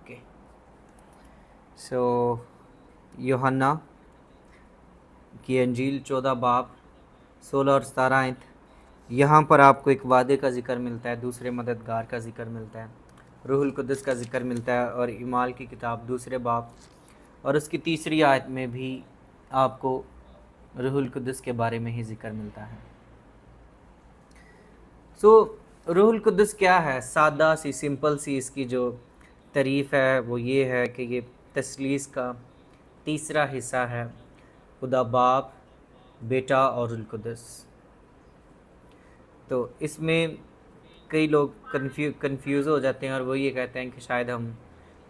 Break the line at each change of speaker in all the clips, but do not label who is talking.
Okay, सो यूहन्ना की अंजील 14 बाब 16 और 17 आयत। यहाँ पर आपको एक वादे का जिक्र मिलता है, दूसरे मददगार का जिक्र मिलता है, रूहुल कुद्दस का जिक्र मिलता है। और ईमाल की किताब दूसरे बाब और उसकी तीसरी आयत में भी आपको रूहुल कुद्दस के बारे में ही जिक्र मिलता है। रूहुल कुद्दस क्या है? सादा सी सिंपल सी इसकी जो तारीफ़ है वो ये है कि ये तसलीस का तीसरा हिस्सा है, खुदा बाप, बेटा और रूहुल कुद्दस। तो इसमें कई लोग कंफ्यूज हो जाते हैं और वो ये कहते हैं कि शायद हम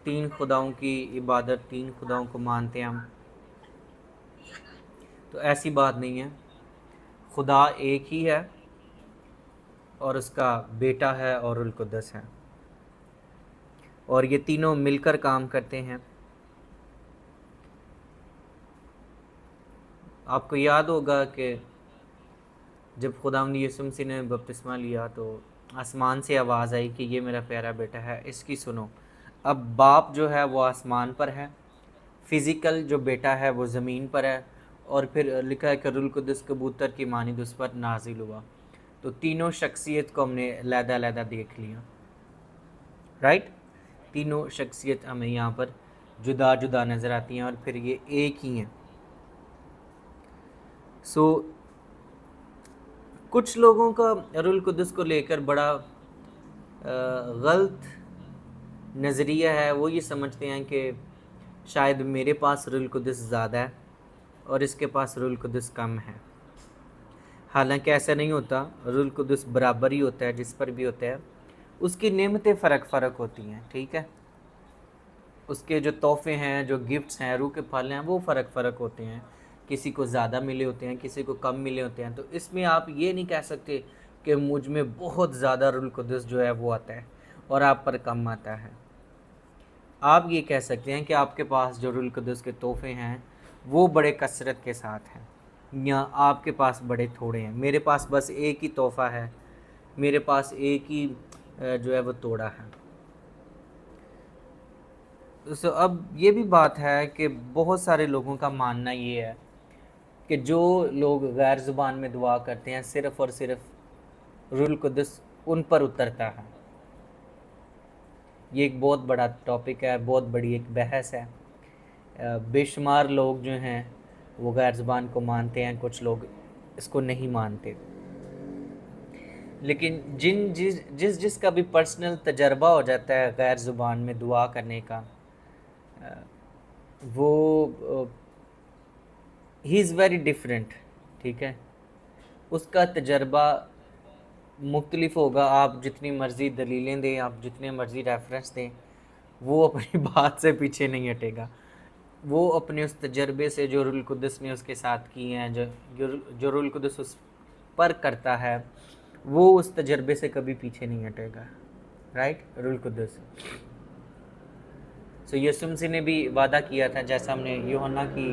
3 खुदाओं की इबादत, 3 खुदाओं को मानते हैं हम। तो ऐसी बात नहीं है, खुदा एक ही है और उसका बेटा है और रूहुल कुद्दस है, और ये तीनों मिलकर काम करते हैं। आपको याद होगा कि जब खुदावंद यीशु मसीह ने बपतिस्मा लिया तो आसमान से आवाज़ आई कि ये मेरा प्यारा बेटा है, इसकी सुनो। अब बाप जो है वो आसमान पर है, फिज़िकल जो बेटा है वो ज़मीन पर है, और फिर लिखा है कि रूहुल कुद्दस कबूतर की मानिंद उस पर नाजिल हुआ। तो तीनों शख्सियत को हमने अलहदा-अलहदा देख लिया, राइट। तीनों शख्सियत हमें यहाँ पर जुदा जुदा नज़र आती हैं और फिर ये एक ही हैं। कुछ लोगों का रूहुल कुद्दस को लेकर बड़ा गलत नज़रिया है। वो ये समझते हैं कि शायद मेरे पास रूहुल कुद्दस ज़्यादा है और इसके पास रूहुल कुद्दस कम है। हालांकि ऐसा नहीं होता, रूहुल कुद्दस बराबर ही होता है, जिस पर भी होता है। उसकी नेमतें फ़र्क होती हैं, ठीक है। उसके जो तोहफ़े हैं, जो गिफ्ट्स हैं, रूह के फल हैं, वो फ़र्क होते हैं। किसी को ज़्यादा मिले होते हैं, किसी को कम मिले होते हैं। तो इसमें आप ये नहीं कह सकते कि मुझ में बहुत ज़्यादा रूहुल कुद्दस जो है वो आता है और आप पर कम आता है। आप ये कह सकते हैं कि आपके पास जो रूहुल कुद्दस के तोहफ़े हैं वो बड़े कसरत के साथ हैं, या आपके पास बड़े थोड़े हैं। मेरे पास बस एक ही तोहफ़ा है, मेरे पास एक ही जो है वो तोड़ा है। तो अब ये भी बात है कि बहुत सारे लोगों का मानना ये है कि जो लोग गैर ज़ुबान में दुआ करते हैं सिर्फ़ और सिर्फ रूहुल कुद्दस उन पर उतरता है। ये एक बहुत बड़ा टॉपिक है, बहुत बड़ी एक बहस है। बेशुमार लोग जो हैं वो गैर ज़ुबान को मानते हैं, कुछ लोग इसको नहीं मानते। लेकिन जिसका भी पर्सनल तजर्बा हो जाता है गैर ज़ुबान में दुआ करने का, वो ही इज़ वेरी डिफरेंट, ठीक है। उसका तजर्बा मुख्तलिफ होगा। आप जितनी मर्ज़ी दलीलें दें, आप जितने मर्ज़ी रेफरेंस दें, वो अपनी बात से पीछे नहीं हटेगा। वो अपने उस तजर्बे से जो रूहुल कुद्दस ने उसके साथ किए हैं, जो रूहुल कुद्दस उस पर करता है, वो उस तजर्बे से कभी पीछे नहीं हटेगा, राइट। रूहुल कुद्दस। सो यीशु मसीह ने भी वादा किया था, जैसा हमने यूहन्ना की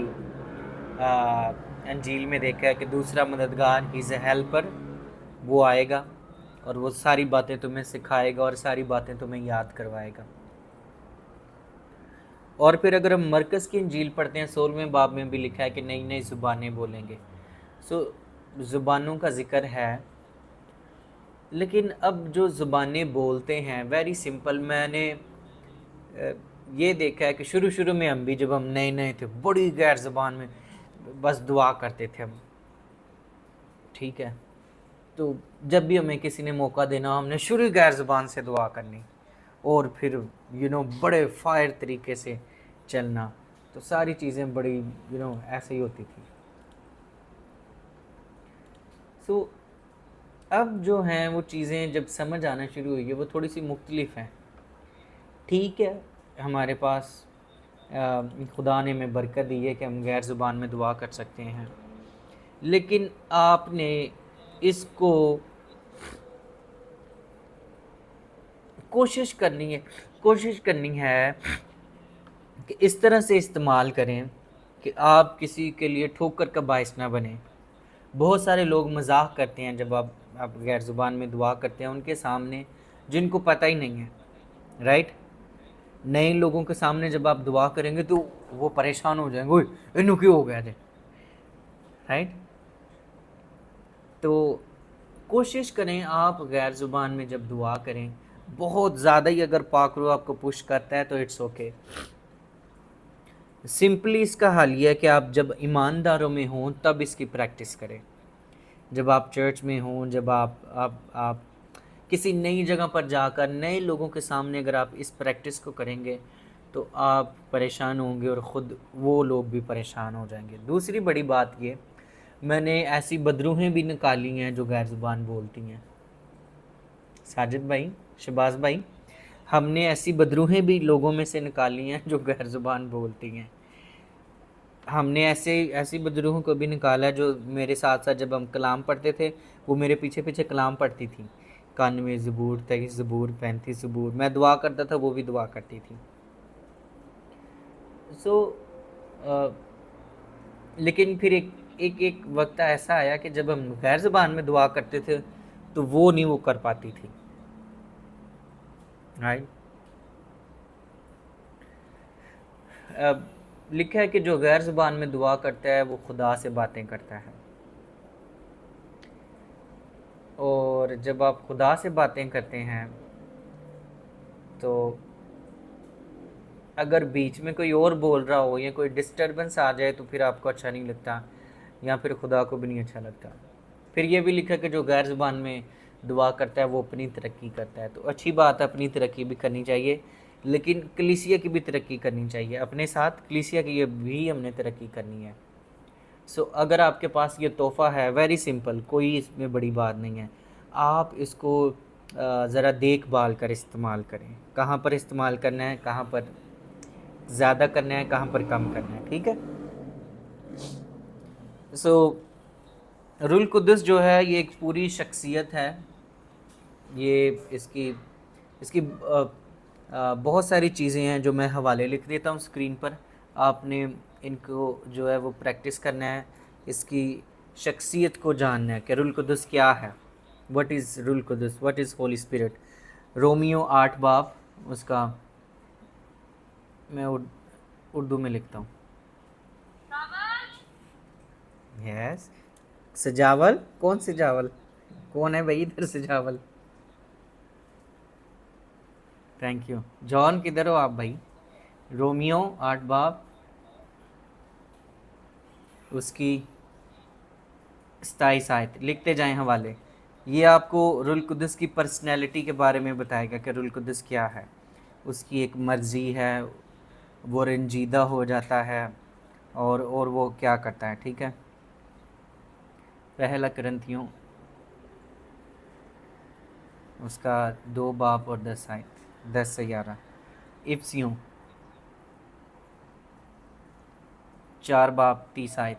अंजील में देखा है कि दूसरा मददगार, ही इज़ ए हेल्पर, वो आएगा और वो सारी बातें तुम्हें सिखाएगा और सारी बातें तुम्हें याद करवाएगा। और फिर अगर हम मरकज़ की अंजील पढ़ते हैं, 16वें बाब में भी लिखा है कि नई नई ज़ुबानें बोलेंगे। ज़ुबानों का जिक्र है, लेकिन अब जो ज़ुबानें बोलते हैं वेरी सिंपल। मैंने ये देखा है कि शुरू में हम भी जब हम नए थे बड़ी गैर ज़ुबान में बस दुआ करते थे हम, ठीक है। तो जब भी हमें किसी ने मौका देना, हमने शुरू गैर ज़ुबान से दुआ करनी और फिर बड़े फायर तरीके से चलना। तो सारी चीज़ें बड़ी ऐसे ही होती थी। अब जो हैं वो चीज़ें जब समझ आना शुरू हुई है वो थोड़ी सी मुख्तलिफ हैं, ठीक है। हमारे पास खुदा ने हमें बरकत दी है कि हम गैर ज़ुबान में दुआ कर सकते हैं, लेकिन आपने इसको कोशिश करनी है कि इस तरह से इस्तेमाल करें कि आप किसी के लिए ठोकर का बायस ना बने। बहुत सारे लोग मजाक करते हैं जब आप गैर ज़ुबान में दुआ करते हैं उनके सामने, जिनको पता ही नहीं है, राइट। नए लोगों के सामने जब आप दुआ करेंगे तो वो परेशान हो जाएंगे, ओए इन्हू क्यों हो गया थे, राइट। तो कोशिश करें आप गैर ज़ुबान में जब दुआ करें, बहुत ज़्यादा ही अगर पाक रूह आपको पुश करता है तो इट्स ओके। सिंपली इसका हल ये है कि आप जब ईमानदारों में हों तब इसकी प्रैक्टिस करें। जब आप चर्च में हों, जब आप किसी नई जगह पर जाकर नए लोगों के सामने अगर आप इस प्रैक्टिस को करेंगे तो आप परेशान होंगे और ख़ुद वो लोग भी परेशान हो जाएंगे। दूसरी बड़ी बात ये, मैंने ऐसी बदरूहें भी निकाली हैं जो गैर ज़ुबान बोलती हैं। साजिद भाई, शहबाज भाई, हमने ऐसी बदरूहें भी लोगों में से निकाली हैं जो गैर ज़ुबान बोलती हैं। हमने ऐसी बदरूहों को भी निकाला है जो मेरे साथ साथ जब हम कलाम पढ़ते थे वो मेरे पीछे पीछे कलाम पढ़ती थी। 91 ज़बूर, 23 ज़बूर, 35 ज़बूर, मैं दुआ करता था वो भी दुआ करती थी। लेकिन फिर एक वक्त ऐसा आया कि जब हम गैर ज़बान में दुआ करते थे तो वो नहीं वो कर पाती थी, राइट। अब लिखा है कि जो गैर ज़बान में दुआ करता है वो खुदा से बातें करता है, और जब आप खुदा से बातें करते हैं तो अगर बीच में कोई और बोल रहा हो या कोई डिस्टर्बेंस आ जाए तो फिर आपको अच्छा नहीं लगता, या फिर खुदा को भी नहीं अच्छा लगता। फिर ये भी लिखा कि जो गैर ज़बान में दुआ करता है वो अपनी तरक्की करता है। तो अच्छी बात है, अपनी तरक्की भी करनी चाहिए, लेकिन कलीसिया की भी तरक्की करनी चाहिए, अपने साथ कलीसिया की भी हमने तरक्की करनी है। सो अगर आपके पास ये तोहफ़ा है, वेरी सिंपल, कोई इसमें बड़ी बात नहीं है, आप इसको ज़रा देखभाल कर इस्तेमाल करें। कहाँ पर इस्तेमाल करना है, कहाँ पर ज़्यादा करना है, कहाँ पर कम करना है, ठीक है। सो रूहुल कुद्दुस जो है ये एक पूरी शख्सियत है। ये इसकी इसकी बहुत सारी चीज़ें हैं जो मैं हवाले लिख देता हूँ स्क्रीन पर, आपने इनको जो है वो प्रैक्टिस करना है, इसकी शख्सियत को जानना है कि रूहुल कुद्दुस क्या है, व्हाट इज़ रूहुल कुद्दुस, व्हाट इज़ होली स्पिरिट। रोमियो 8 बाब, उसका मैं उर्दू में लिखता हूँ। यस, सजावल, कौन सजावल, कौन है भाई इधर सजावल? Thank you. जॉन किधर हो आप भाई? रोमियो 8 बाब, उसकी 27 आयत, लिखते जाएं हवाले। ये आपको रूहुल कुद्दुस की पर्सनैलिटी के बारे में बताएगा कि रूहुल कुद्दुस क्या है। उसकी एक मर्ज़ी है, वो रंजीदा हो जाता है, और वो क्या करता है, ठीक है। पहला करंथियों उसका 2 बाब और 10 आयत, 10 से 11। इफ्सियों 4 बाब 30 आयत,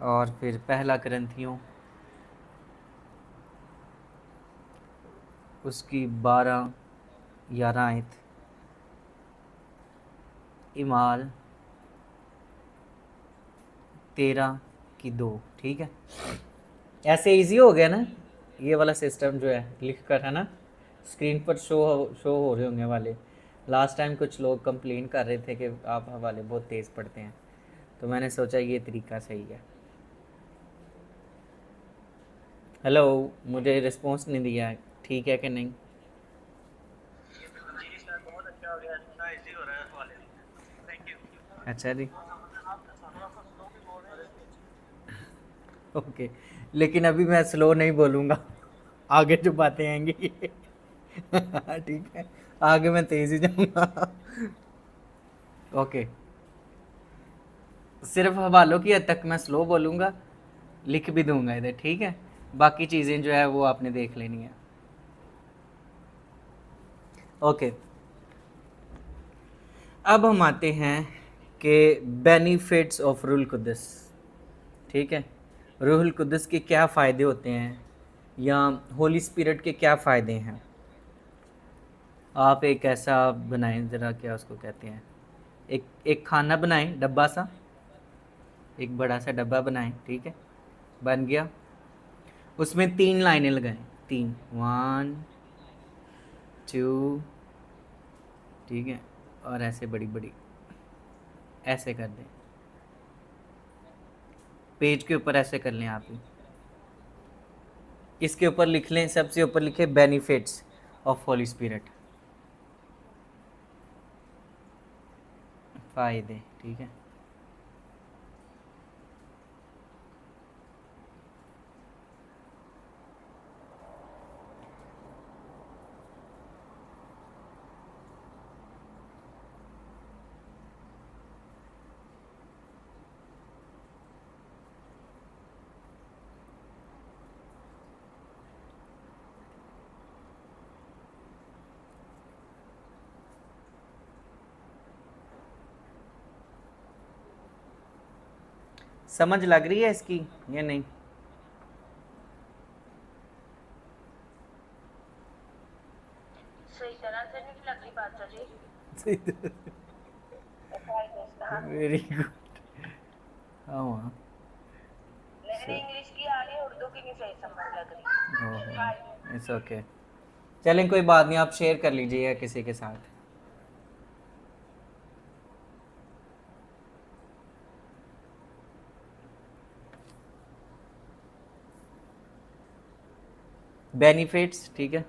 और फिर पहला करंथियों उसकी 12-11 आयत। इमाल 13-2, ठीक है। ऐसे इजी हो गया ना ये वाला सिस्टम जो है लिख कर, है ना, स्क्रीन पर शो हो रहे होंगे वाले। लास्ट टाइम कुछ लोग कंप्लेन कर रहे थे कि आप हवाले बहुत तेज़ पढ़ते हैं, तो मैंने सोचा ये तरीका सही है। हेलो, मुझे रिस्पॉन्स नहीं दिया है, ठीक है कि नहीं? अच्छा जी, ओके, लेकिन अभी मैं स्लो नहीं बोलूँगा, आगे जो बातें आएंगी ठीक है, आगे मैं तेज़ ही जाऊँगा ओके। सिर्फ हवालों की हद तक मैं स्लो बोलूँगा, लिख भी दूंगा इधर, ठीक है। बाकी चीज़ें जो है वो आपने देख लेनी है, ओके। अब हम आते हैं कि बेनिफिट्स ऑफ रूहुल कुद्दुस, ठीक है। रूहुल कुद्दुस के क्या फ़ायदे होते हैं, या होली स्पिरिट के क्या फ़ायदे हैं। आप एक ऐसा बनाएं, ज़रा क्या उसको कहते हैं, एक खाना बनाएं, डब्बा सा, एक बड़ा सा डब्बा बनाएं, ठीक है, बन गया। उसमें 3 लाइनें लगाएं, 3, 1 2 ठीक है, और ऐसे बड़ी बड़ी ऐसे कर दें, पेज के ऊपर ऐसे कर लें आप ही। इसके ऊपर लिख लें, सबसे ऊपर लिखे बेनिफिट्स ऑफ होली स्पिरिट, फ़ायदे। ठीक है, समझ लग रही है इसकी या नहीं?
सही तरह से नहीं लग रही बात जी।
Very good. हाँ,
लेकिन इंग्लिश की आ रही है, उर्दू की नहीं सही समझ लग रही।
इट्स ओके, चलें कोई बात नहीं, आप शेयर कर लीजिएगा किसी के साथ। बेनिफिट्स, ठीक है,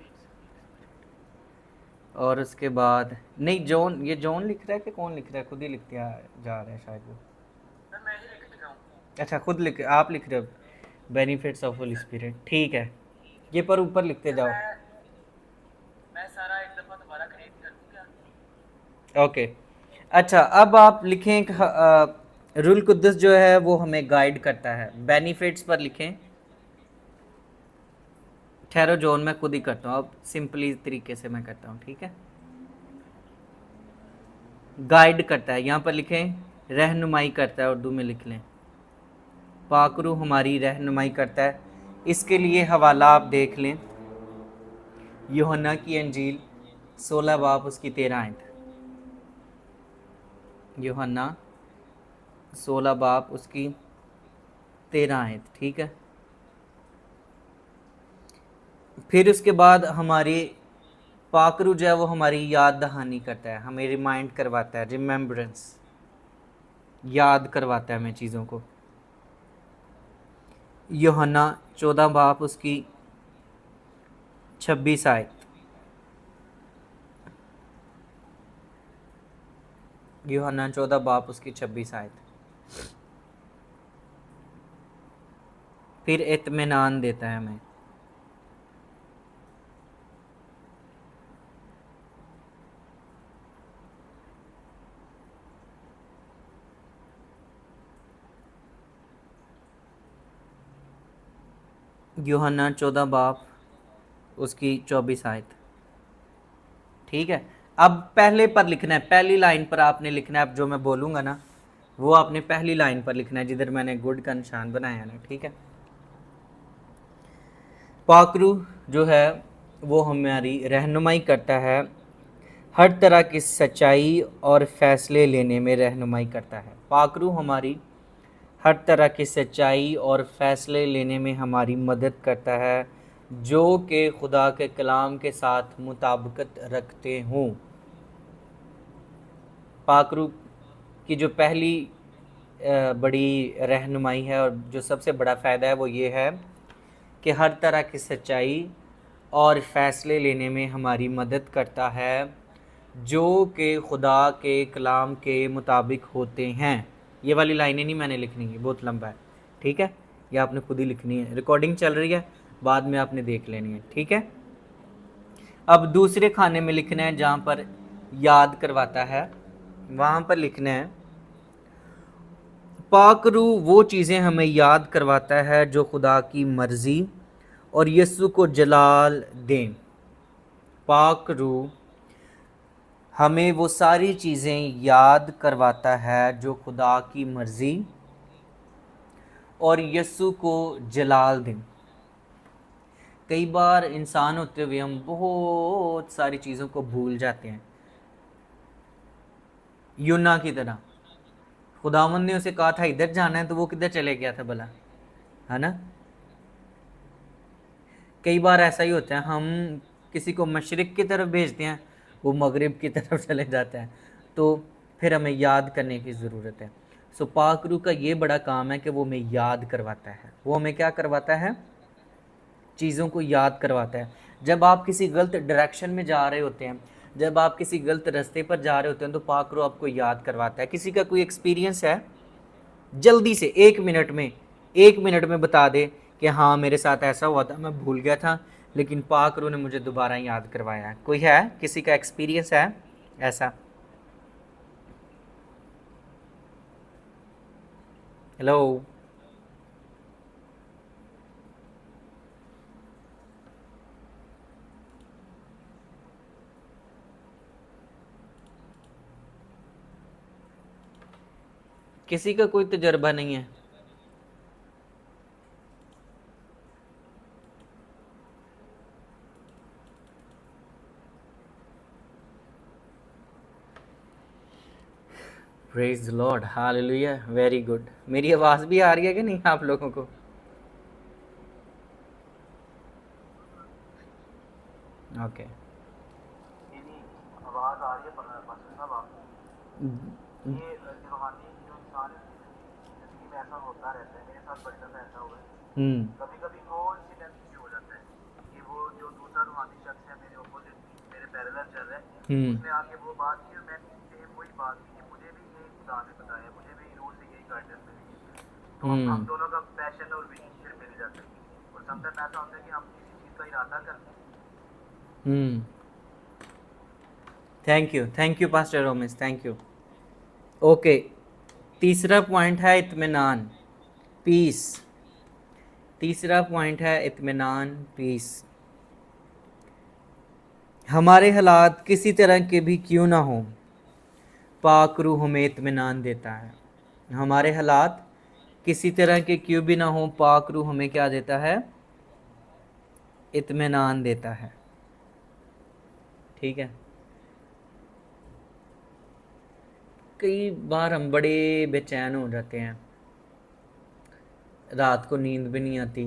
और उसके बाद नहीं जॉन, ये जॉन लिख रहा है कि कौन लिख रहा है? खुद ही लिखते जा रहा है शायद वो।
मैं ही लिख रहा हूँ।
अच्छा, खुद लिख, आप लिख रहे हो बेनिफिट्स ऑफ होली स्पिरिट, ठीक है, ये पर ऊपर लिखते जाओ।
मैं सारा एक दफा दोबारा खरीद कर दूंगा।
ओके, अच्छा, अब आप लिखें रुल कुद्दस जो है वो हमें गाइड करता है। बेनिफिट्स पर लिखें, ठहरो जोन, मैं खुद ही करता हूँ, अब सिंपली तरीके से मैं करता हूँ, ठीक है। गाइड करता है, यहाँ पर लिखें रहनुमाई करता है, उर्दू में लिख लें पाकरू हमारी रहनुमाई करता है। इसके लिए हवाला आप देख लें, यूहन्ना की अंजील 16 बाब उसकी 13 आयत, यूहन्ना 16 बाब उसकी 13 आयत, ठीक है। फिर उसके बाद हमारी पाकरू जो है वो हमारी याद दहानी करता है, हमें रिमाइंड करवाता है, रिमेम्बरेंस, याद करवाता है हमें चीज़ों को। यूहन्ना 14 बाब उसकी 26 आयत, यूहन्ना 14 बाब उसकी 26 आयत। फिर इत्मीनान देता है हमें, यूहन्ना 14 बाब उसकी 24 आयत, ठीक है। अब पहले पर लिखना है, पहली लाइन पर आपने लिखना है, अब जो मैं बोलूँगा ना वो आपने पहली लाइन पर लिखना है, जिधर मैंने गुड का निशान बनाया ना, ठीक है। पाकरू जो है वो हमारी रहनुमाई करता है, हर तरह की सच्चाई और फैसले लेने में रहनुमाई करता है। पाकरू हमारी हर तरह की सच्चाई और फैसले लेने में हमारी मदद करता है, जो कि खुदा के कलाम के साथ मुताबिकत रखते हों। पाकरू की जो पहली बड़ी रहनुमाई है और जो सबसे बड़ा फ़ायदा है वो ये है कि हर तरह की सच्चाई और फ़ैसले लेने में हमारी मदद करता है, जो कि खुदा के कलाम के मुताबिक होते हैं। ये वाली लाइनें नहीं मैंने लिखनी है, बहुत लंबा है, ठीक है, ये आपने खुद ही लिखनी है, रिकॉर्डिंग चल रही है, बाद में आपने देख लेनी है, ठीक है। अब दूसरे खाने में लिखना है जहाँ पर याद करवाता है, वहाँ पर लिखना है पाकरू वो चीज़ें हमें याद करवाता है जो खुदा की मर्ज़ी और यीशु को जलाल दें। पाकरू हमें वो सारी चीज़ें याद करवाता है जो खुदा की मर्ज़ी और यीशु को जलाल दें। कई बार इंसान होते हुए हम बहुत सारी चीज़ों को भूल जाते हैं, यूना की तरह। खुदावंद ने उसे कहा था इधर जाना है तो वो किधर चले गया था भला, है ना। कई बार ऐसा ही होता है, हम किसी को मशरिक़ की तरफ भेजते हैं, वो मगरिब की तरफ चले जाता है, तो फिर हमें याद करने की ज़रूरत है। सो पाक रूह का ये बड़ा काम है कि वो हमें याद करवाता है। वो हमें क्या करवाता है? चीज़ों को याद करवाता है। जब आप किसी गलत डायरेक्शन में जा रहे होते हैं, जब आप किसी गलत रास्ते पर जा रहे होते हैं, तो पाक रूह आपको याद करवाता है। किसी का कोई एक्सपीरियंस है, जल्दी से 1 मिनट में बता दे कि हाँ मेरे साथ ऐसा हुआ था, मैं भूल गया था, लेकिन पाक रूह ने मुझे दोबारा याद करवाया है। कोई है, किसी का एक्सपीरियंस है ऐसा? हेलो? किसी का कोई तजर्बा नहीं है? Praise the Lord, hallelujah, very good. मेरी आवाज़ भी आ रही है कि नहीं आप लोगों को? ओके।
आवाज आ रही है मास्टर साहब आपको? ये रूहानी जो इंसान है जिंदगी में ऐसा होता रहता है, मेरे साथ बड़ी दफा ऐसा हुआ है। कभी कभी कोइंसिडेंस भी हो जाता है कि वो जो दूसरा रूहानी शख्स है मेरे ऑपोजिट, मेरे पैरेलल चल रहा है, उसने आके वो बात की और मैंने सेम वही बात की कि मुझे भी ये खुदा ने बताया, मुझे भी रूह से यही गाइडेंस मिली है। तो हम दोनों का पैशन और विजन फिर मिल जाता है। और समटाइम ऐसा होता है कि हम किसी चीज का इरादा करते हैं।
Thank you pastor Romesh, thank you. Okay, तीसरा पॉइंट है इत्मीनान, पीस। तीसरा पॉइंट है इत्मीनान, पीस। हमारे हालात किसी तरह के भी क्यों ना हो, पाक रूह हमें इत्मीनान देता है। हमारे हालात किसी तरह के क्यों भी ना हो, पाक रूह हमें क्या देता है? इत्मीनान देता है। ठीक है। कई बार हम बड़े बेचैन हो जाते हैं, रात को नींद भी नहीं आती,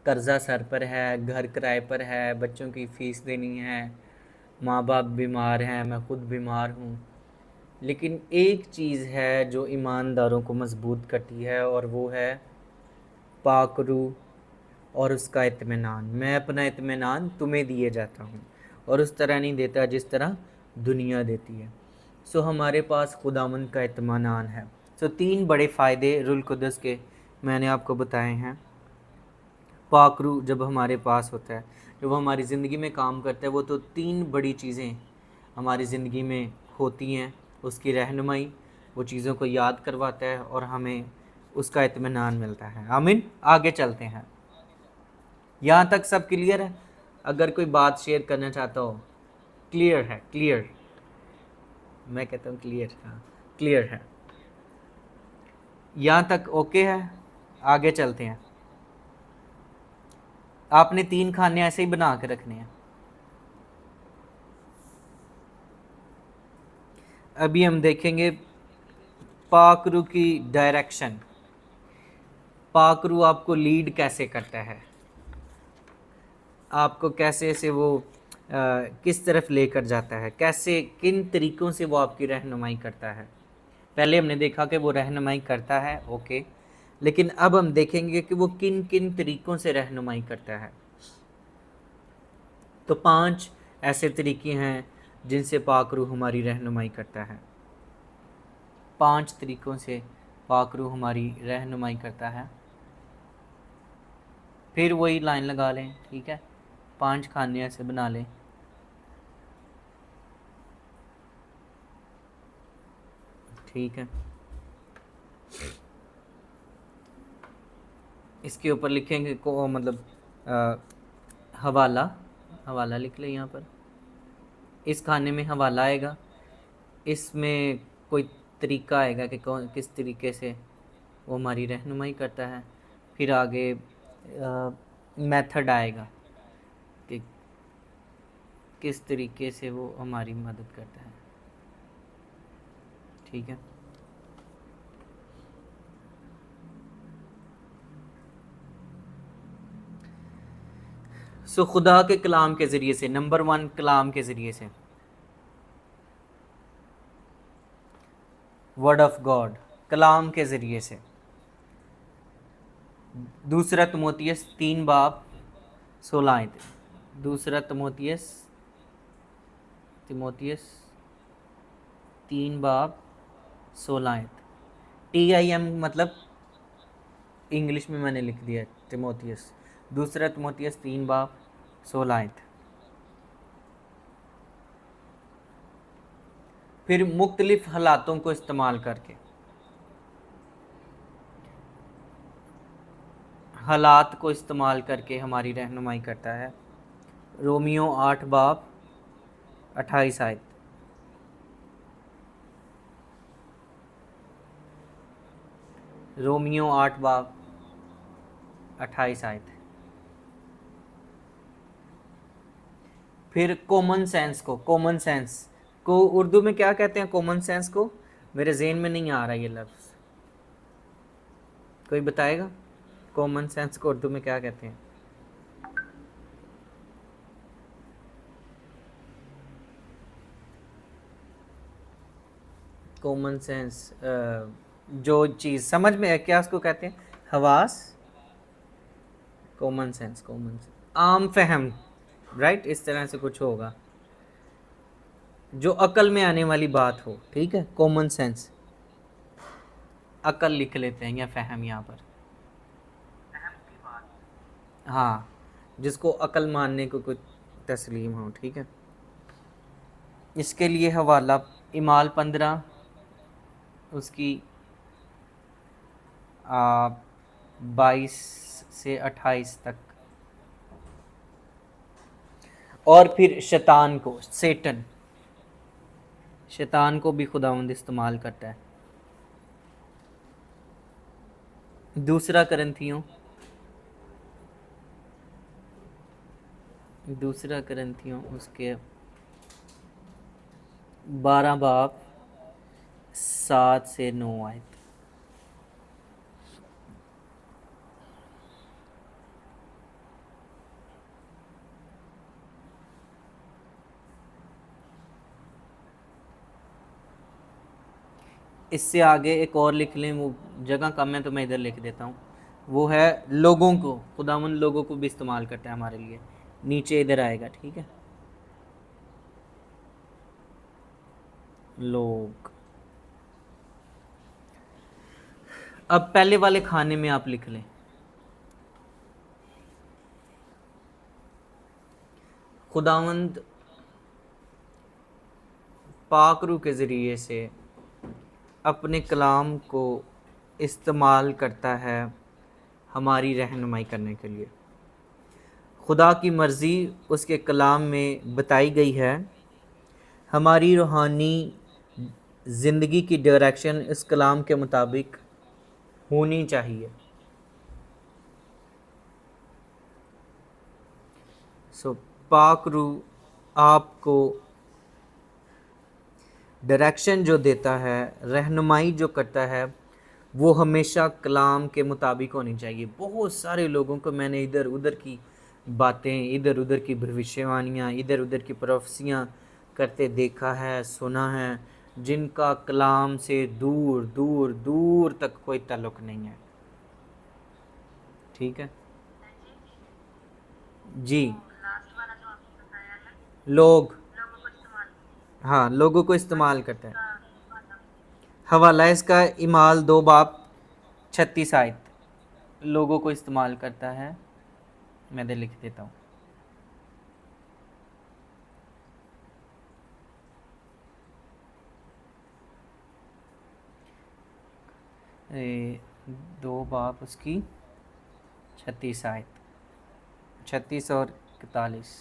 कर्जा सर पर है, घर किराए पर है, बच्चों की फ़ीस देनी है, माँ बाप बीमार हैं, मैं खुद बीमार हूँ। लेकिन एक चीज़ है जो ईमानदारों को मजबूत करती है, और वो है पाक रूह और उसका इत्मीनान। मैं अपना इत्मीनान तुम्हें दिए जाता हूँ, और उस तरह नहीं देता जिस तरह दुनिया देती है। सो हमारे पास खुदावंद का इत्मीनान है। सो 3 बड़े फ़ायदे रुल कुदस के मैंने आपको बताए हैं। पाक रूह जब हमारे पास होता है, जब वो हमारी ज़िंदगी में काम करता है, वो तो 3 बड़ी चीज़ें हमारी ज़िंदगी में होती हैं। उसकी रहनुमाई, वो चीज़ों को याद करवाता है, और हमें उसका इत्मीनान मिलता है। आमीन। आगे चलते हैं। यहाँ तक सब क्लियर है? अगर कोई बात शेयर करना चाहता हो, क्लियर है? क्लियर, मैं कहता हूँ क्लियर। हाँ, क्लियर है। यहाँ तक ओके है? आगे चलते हैं। आपने 3 खाने ऐसे ही बना के रखने हैं। अभी हम देखेंगे पाक रूह की डायरेक्शन। पाक रूह आपको लीड कैसे करता है, आपको कैसे से वो किस तरफ लेकर जाता है, कैसे किन तरीक़ों से वो आपकी रहनुमाई करता है। पहले हमने देखा कि वो रहनुमाई करता है, ओके, लेकिन अब हम देखेंगे कि वो किन किन तरीक़ों से रहनुमाई करता है। तो 5 ऐसे तरीक़े हैं जिनसे पाक रूह हमारी रहनुमाई करता है। 5 तरीक़ों से पाक रूह हमारी रहनुमाई करता है। फिर वही लाइन लगा लें, ठीक है, 5 खाने ऐसे बना लें। ठीक है, इसके ऊपर लिखेंगे को मतलब हवाला लिख लें यहाँ पर। इस खाने में हवाला आएगा, इसमें कोई तरीका आएगा कि कौन किस तरीके से वो हमारी रहनुमाई करता है। फिर आगे मेथड आएगा कि किस तरीके से वो हमारी मदद करता है। ठीक है, सो खुदा के कलाम के ज़रिए से, नंबर 1 कलाम के ज़रिए से। वर्ड ऑफ गॉड, कलाम के ज़रिए से। दूसरा तिमोथियस 3 बाब 16 आयत। दूसरा तिमोथियस 3 बाब 16 आयत। TIM मतलब इंग्लिश में मैंने लिख दिया तिमोथियस। दूसरा तिमोथियस 3 बाब 16 आयत। फिर मुख्तलिफ हालातों को इस्तेमाल करके, हालात को इस्तेमाल करके हमारी रहनुमाई करता है। रोमियो 8 बाब 28 आयत। रोमियो 8 बाब 28 आयत। फिर कॉमन सेंस को उर्दू में क्या कहते हैं? कॉमन सेंस को मेरे ज़हन में नहीं आ रहा ये लफ्ज़, कोई बताएगा? कॉमन सेंस को उर्दू में क्या कहते हैं? कॉमन सेंस, जो चीज़ समझ में है, क्या उसको कहते हैं? हवास। कॉमन सेंस आम फहम, राइट, इस तरह से कुछ होगा जो अकल में आने वाली बात हो, ठीक है। कॉमन सेंस, अकल लिख लेते हैं या फहम यहाँ पर, हाँ, जिसको अकल मानने को कुछ तस्लीम हो, ठीक है। इसके लिए हवाला इमाल 15 उसकी 22 से 28 तक। और फिर शैतान को, शैतान को भी खुदावंद इस्तेमाल करता है। दूसरा करंथियों उसके 12 बाब 7 से 9 आयत। इससे आगे एक और लिख लें, वो जगह कम है तो मैं इधर लिख देता हूँ। वो है लोगों को, खुदावंद लोगों को भी इस्तेमाल करता है हमारे लिए, नीचे इधर आएगा, ठीक है। लोग, अब पहले वाले खाने में आप लिख लें, खुदावंद पाक रूह के ज़रिए से अपने कलाम को इस्तेमाल करता है हमारी रहनुमाई करने के लिए। खुदा की मर्ज़ी उसके कलाम में बताई गई है। हमारी रूहानी ज़िंदगी की डायरेक्शन इस कलाम के मुताबिक होनी चाहिए। पाक रूह आपको डायरेक्शन जो देता है, रहनुमाई जो करता है, वो हमेशा कलाम के मुताबिक होनी चाहिए। बहुत सारे लोगों को मैंने इधर उधर की बातें, इधर उधर की भविष्यवाणियाँ, इधर उधर की प्रोफेसियाँ करते देखा है, सुना है, जिनका कलाम से दूर दूर दूर तक कोई ताल्लुक़ नहीं है, ठीक है जी। लोग, हाँ, लोगों को इस्तेमाल करता है। हवाला इसका इमाल 2 बाब 36 आयत, लोगों को इस्तेमाल करता है। मैं इधर लिख देता हूँ, ए, 2 बाब उसकी 36 आयत, 36 और 41।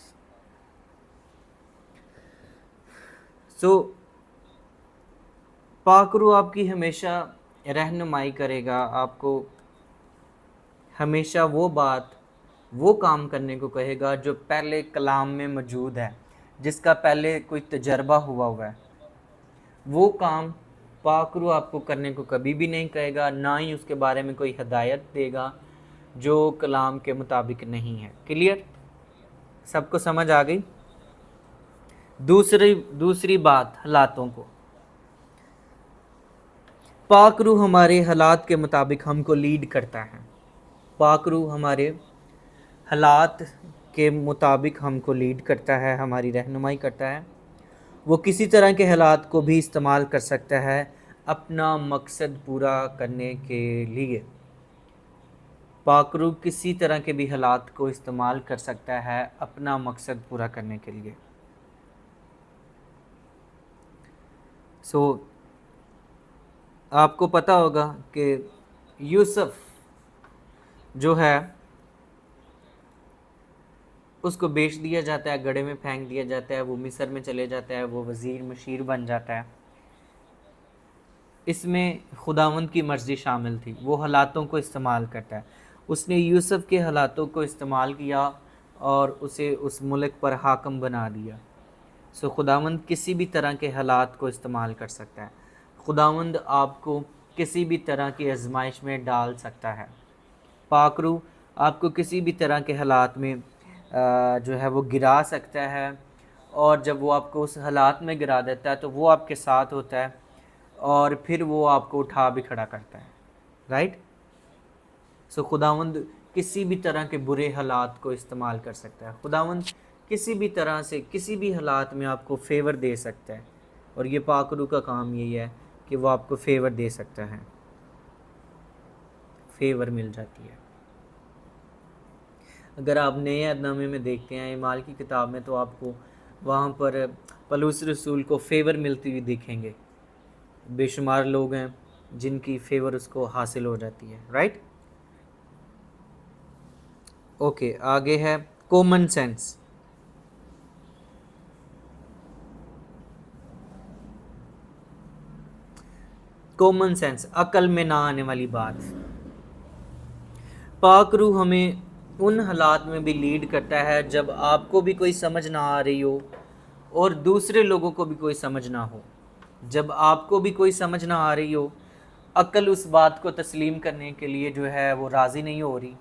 पाक रूह आपकी हमेशा रहनुमाई करेगा, आपको हमेशा वो बात, वो काम करने को कहेगा जो पहले कलाम में मौजूद है, जिसका पहले कोई तजर्बा हुआ है। वो काम पाक रूह आपको करने को कभी भी नहीं कहेगा, ना ही उसके बारे में कोई हिदायत देगा जो कलाम के मुताबिक नहीं है। क्लियर? सबको समझ आ गई? दूसरी बात, हालातों को, पाक रूह हमारे हालात के मुताबिक हमको लीड करता है। पाक रूह हमारे हालात के मुताबिक हमको लीड करता है, हमारी रहनुमाई करता है। वो किसी तरह के हालात को भी इस्तेमाल कर सकता है अपना मकसद पूरा करने के लिए। पाक रूह किसी तरह के भी हालात को इस्तेमाल कर सकता है अपना मकसद पूरा करने के लिए। आपको पता होगा कि यूसुफ जो है उसको बेच दिया जाता है, गड्ढे में फेंक दिया जाता है, वो मिस्र में चले जाता है, वो वज़ीर मशीर बन जाता है। इसमें खुदावंद की मर्ज़ी शामिल थी, वो हालातों को इस्तेमाल करता है। उसने यूसुफ के हालातों को इस्तेमाल किया और उसे उस मुल्क पर हाकम बना दिया। खुदावंद किसी भी तरह के हालात को इस्तेमाल कर सकता है। खुदावंद आपको किसी भी तरह की आजमाइश में डाल सकता है। पाक रूह आपको किसी भी तरह के हालात में जो है वो गिरा सकता है, और जब वो आपको उस हालात में गिरा देता है तो वो आपके साथ होता है और फिर वो आपको उठा भी खड़ा करता है। राइट। खुदावंद किसी भी तरह के बुरे हालात को इस्तेमाल कर सकता है। खुदावंद किसी भी तरह से किसी भी हालात में आपको फेवर दे सकता है, और ये पाक रूह का काम यही है कि वो आपको फेवर दे सकता है, फेवर मिल जाती है। अगर आप नए अहदनामे में देखते हैं ईमाल की किताब में, तो आपको वहाँ पर पौलुस रसूल को फेवर मिलती हुई दिखेंगे। बेशुमार लोग हैं जिनकी फेवर उसको हासिल हो जाती है। राइट। ओके, आगे है कॉमन सेंस। कॉमन सेंस, अकल में ना आने वाली बात। पाक रूह हमें उन हालात में भी लीड करता है जब आपको भी कोई समझ ना आ रही हो और दूसरे लोगों को भी कोई समझ ना हो। जब आपको भी कोई समझ ना आ रही हो, अकल उस बात को तस्लीम करने के लिए जो है वो राज़ी नहीं हो रही,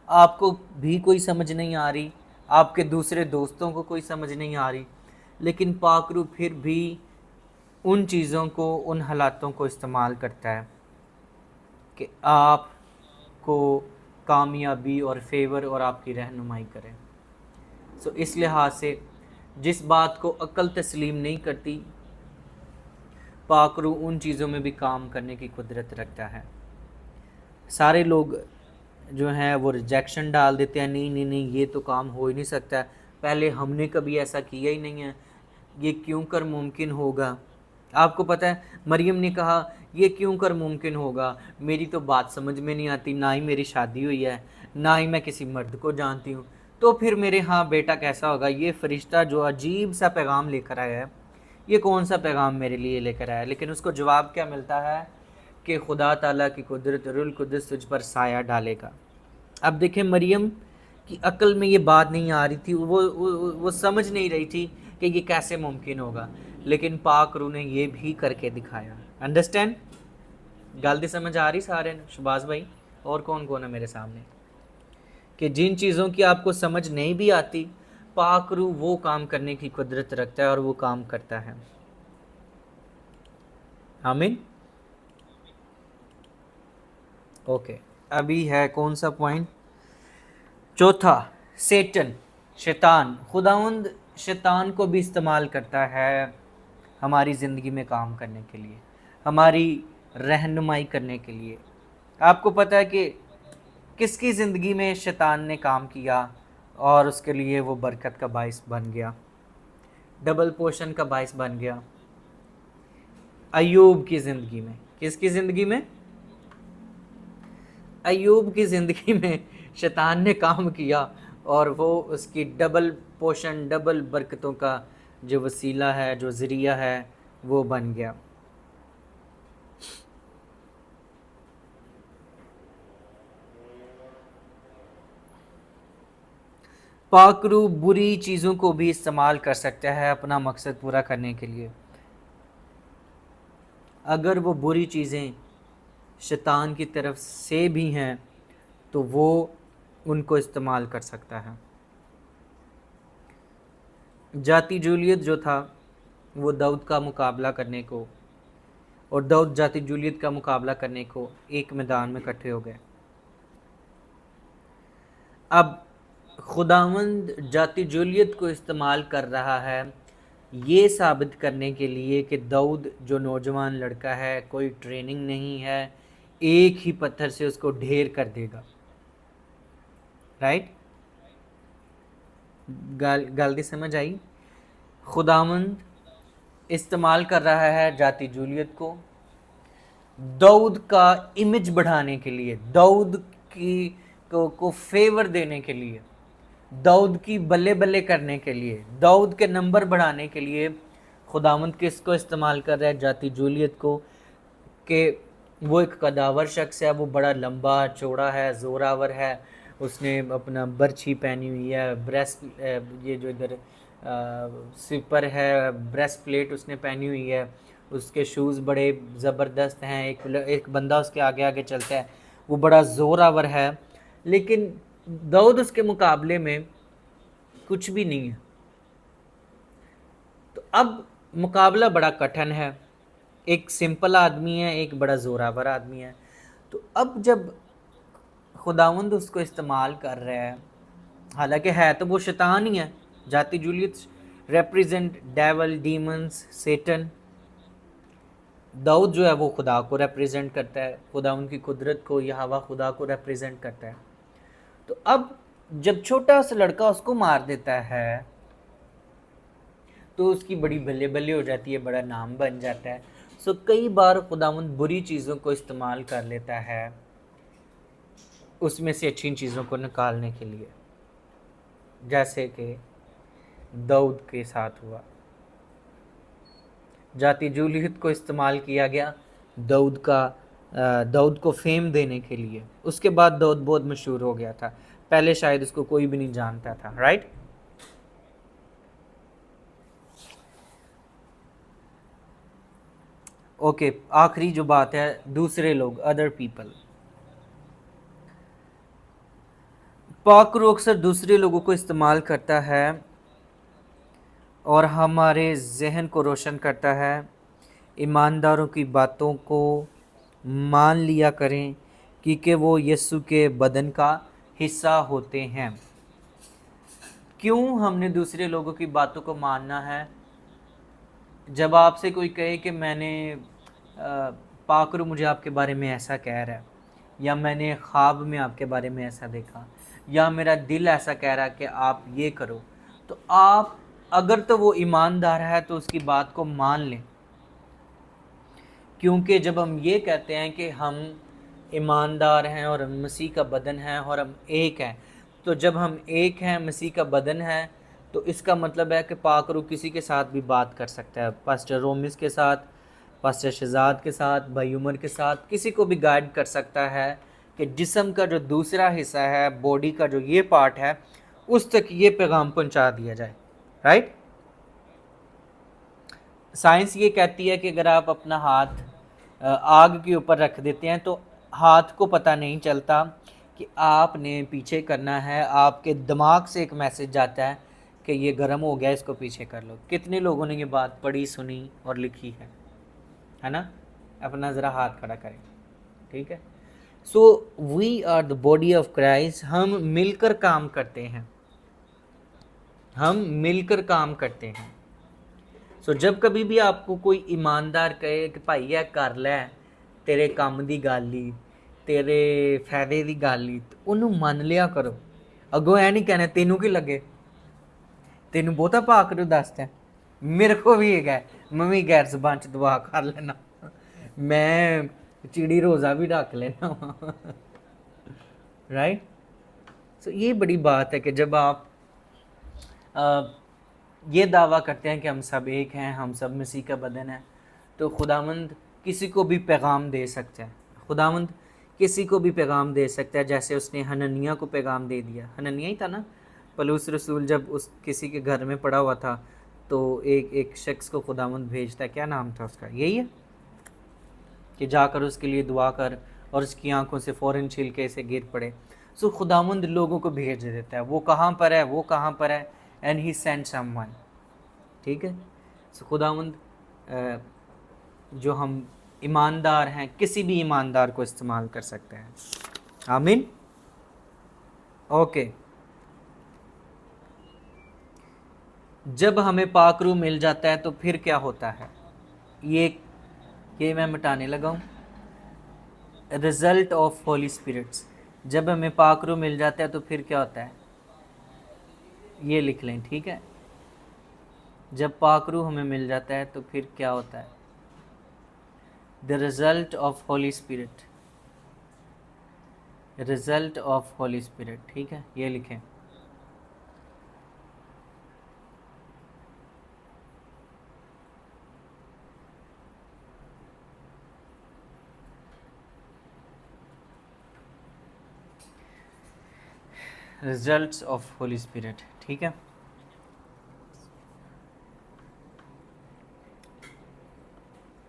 आपको भी कोई समझ नहीं आ रही, आपके दूसरे दोस्तों को कोई समझ नहीं आ रही, लेकिन पाक रूह फिर भी उन चीज़ों को, उन हालातों को इस्तेमाल करता है कि आपको कामयाबी और फेवर और आपकी रहनुमाई करें। इस लिहाज से जिस बात को अक्ल तस्लीम नहीं करती, पाक रूह उन चीज़ों में भी काम करने की कुदरत रखता है। सारे लोग जो हैं वो रिजेक्शन डाल देते हैं, नहीं नहीं नहीं, ये तो काम हो ही नहीं सकता, पहले हमने कभी ऐसा किया ही नहीं है, ये क्यों कर मुमकिन होगा। आपको पता है मरियम ने कहा ये क्यों कर मुमकिन होगा, मेरी तो बात समझ में नहीं आती, ना ही मेरी शादी हुई है, ना ही मैं किसी मर्द को जानती हूँ, तो फिर मेरे यहाँ बेटा कैसा होगा। ये फरिश्ता जो अजीब सा पैगाम लेकर आया है, ये कौन सा पैगाम मेरे लिए लेकर आया है। लेकिन उसको जवाब क्या मिलता है कि खुदा ताला की कुदरत, रूहुल कुद्दुस तुझ पर साया डालेगा। अब देखें, मरियम की अक्ल में ये बात नहीं आ रही थी, वो समझ नहीं रही थी कि ये कैसे मुमकिन होगा, लेकिन पाक रूह ने ये भी करके दिखाया। अंडरस्टैंड? गलती समझ आ रही सारे? शबाज भाई और कौन कौन है मेरे सामने, कि जिन चीज़ों की आपको समझ नहीं भी आती, पाक रूह वो काम करने की कुदरत रखता है और वो काम करता है। आमीन। ओके, अभी है कौन सा पॉइंट? चौथा, सेटन, शैतान। खुदावंद शैतान को भी इस्तेमाल करता है हमारी ज़िंदगी में काम करने के लिए, हमारी रहनुमाई करने के लिए। आपको पता है कि किसकी ज़िंदगी में शैतान ने काम किया और उसके लिए वो बरकत का बाइस बन गया, डबल पोर्शन का बाइस बन गया? अय्यूब की ज़िंदगी में। किसकी ज़िंदगी में? अय्यूब की ज़िंदगी में शैतान ने काम किया और वो उसकी डबल पोर्शन, डबल बरकतों का जो वसीला है, जो ज़रिया है, वो बन गया। पाक रूह बुरी चीज़ों को भी इस्तेमाल कर सकता है अपना मकसद पूरा करने के लिए। अगर वो बुरी चीज़ें शैतान की तरफ से भी हैं तो वो उनको इस्तेमाल कर सकता है। जाती जूलियत जो था वो दाऊद का मुकाबला करने को और दाऊद जाति जूलियत का मुकाबला करने को एक मैदान में इकट्ठे हो गए। अब खुदावंद जाति जूलियत को इस्तेमाल कर रहा है ये साबित करने के लिए कि दाऊद जो नौजवान लड़का है, कोई ट्रेनिंग नहीं है, एक ही पत्थर से उसको ढेर कर देगा। राइट? गलती समझ आई? खुदावंद इस्तेमाल कर रहा है जाति जूलियत को दाऊद का इमेज बढ़ाने के लिए, दाऊद की को फेवर देने के लिए, दाऊद की बल्ले बल्ले करने के लिए, दाऊद के नंबर बढ़ाने के लिए खुदावंद किसको इस्तेमाल कर रहा है? जाति जूलियत को, कि वो एक कदावर शख्स है, वो बड़ा लंबा चौड़ा है, ज़ोरावर है, उसने अपना बर्छी पहनी हुई है, ब्रेस्ट ये जो इधर सिपर है, ब्रेस्ट प्लेट उसने पहनी हुई है, उसके शूज़ बड़े ज़बरदस्त हैं, एक बंदा उसके आगे आगे चलता है, वो बड़ा ज़ोरावर है। लेकिन दाऊद उसके मुकाबले में कुछ भी नहीं है। तो अब मुकाबला बड़ा कठिन है, एक सिंपल आदमी है, एक बड़ा ज़ोरावर आदमी है। तो अब जब खुदावंद उसको इस्तेमाल कर रहा है, हालांकि है तो वो शैतान ही है, जाति जूलियत रिप्रेजेंट डेविल, डीमंस, सेटन। दाऊद जो है वो खुदा को रिप्रेजेंट करता है, खुदा उनकी कुदरत को, यहोवा खुदा को रिप्रेजेंट करता है। तो अब जब छोटा सा लड़का उसको मार देता है तो उसकी बड़ी बल्ले बल्ले हो जाती है, बड़ा नाम बन जाता है। सो कई बार खुदावंद बुरी चीज़ों को इस्तेमाल कर लेता है उसमें से अच्छी चीज़ों को निकालने के लिए, जैसे कि दाऊद के साथ हुआ। जाति जूलियत को इस्तेमाल किया गया दाऊद को फेम देने के लिए। उसके बाद दाऊद बहुत मशहूर हो गया था, पहले शायद उसको कोई भी नहीं जानता था। राइट? ओके, आखिरी जो बात है, दूसरे लोग, अदर पीपल। पाकरू अक्सर दूसरे लोगों को इस्तेमाल करता है और हमारे जहन को रोशन करता है। ईमानदारों की बातों को मान लिया करें क्योंकि वो यीशु के बदन का हिस्सा होते हैं। क्यों हमने दूसरे लोगों की बातों को मानना है? जब आपसे कोई कहे कि मैंने पाकरू मुझे आपके बारे में ऐसा कह रहा है, या मैंने ख्वाब में आपके बारे में ऐसा देखा, या मेरा दिल ऐसा कह रहा है कि आप ये करो, तो आप अगर तो वो ईमानदार है तो उसकी बात को मान लें। क्योंकि जब हम ये कहते हैं कि हम ईमानदार हैं और हम मसीह का बदन हैं और हम एक हैं, तो जब हम एक हैं, मसीह का बदन है, तो इसका मतलब है कि पाकरू किसी के साथ भी बात कर सकता है। पास्टर रोमिस के साथ, पास्टर शहजाद के साथ, भाई उमर के साथ, किसी को भी गाइड कर सकता है कि जिस्म का जो दूसरा हिस्सा है, बॉडी का जो ये पार्ट है, उस तक ये पैगाम पहुंचा दिया जाए। राइट? साइंस ये कहती है कि अगर आप अपना हाथ आग के ऊपर रख देते हैं तो हाथ को पता नहीं चलता कि आपने पीछे करना है, आपके दिमाग से एक मैसेज जाता है कि ये गर्म हो गया, इसको पीछे कर लो। कितने लोगों ने ये बात पढ़ी, सुनी और लिखी है ना? अपना ज़रा हाथ खड़ा करें, ठीक है? So we are the body of Christ. हम मिलकर काम करते हैं, हम मिलकर काम करते हैं। सो जब कभी भी आपको कोई ईमानदार कहे कि भाई यह कर लै, तेरे काम दी गल ही, तेरे फायदे दी गल ही, तो उन्होंने मान लिया करो। अगों ऐ नहीं कहना तेनू की लगे, तेनू बहुता पाकरू दसदा, मेरे को भी एक है, मैं भी गैर ज़बान च दुआ कर लेना, मैं चिड़ी रोज़ा भी रख लेना। राइट? सो ये बड़ी बात है कि जब आप ये दावा करते हैं कि हम सब एक हैं, हम सब मसीह का बदन है, तो खुदावंद किसी को भी पैगाम दे सकता है। खुदावंद किसी को भी पैगाम दे सकता है, जैसे उसने हननिया को पैगाम दे दिया। हननिया ही था ना, पलूस रसूल जब उस किसी के घर में पड़ा हुआ था तो एक शख्स को खुदावंद भेजता है, क्या नाम था उसका? यही है कि जाकर उसके लिए दुआ कर, और उसकी आंखों से फ़ौरन छिलके से गिर पड़े। सो खुदावंद लोगों को भेज देता है, वो कहाँ पर है, वो कहाँ पर है, एंड ही सेंड समवन। ठीक है? सो खुदावंद जो हम ईमानदार हैं, किसी भी ईमानदार को इस्तेमाल कर सकते हैं। आमीन। ओके, जब हमें पाक रूह मिल जाता है तो फिर क्या होता है, ये मैं मिटाने लगा हूँ। रिजल्ट ऑफ होली स्पिरिट्स, जब हमें पाक रूह मिल जाता है तो फिर क्या होता है, ये लिख लें, ठीक है। जब पाक रूह हमें मिल जाता है तो फिर क्या होता है, the result of Holi spirit, result of Holi spirit, ठीक है, ये लिखें। रिजल्ट्स ऑफ होली स्पिरिट, ठीक है।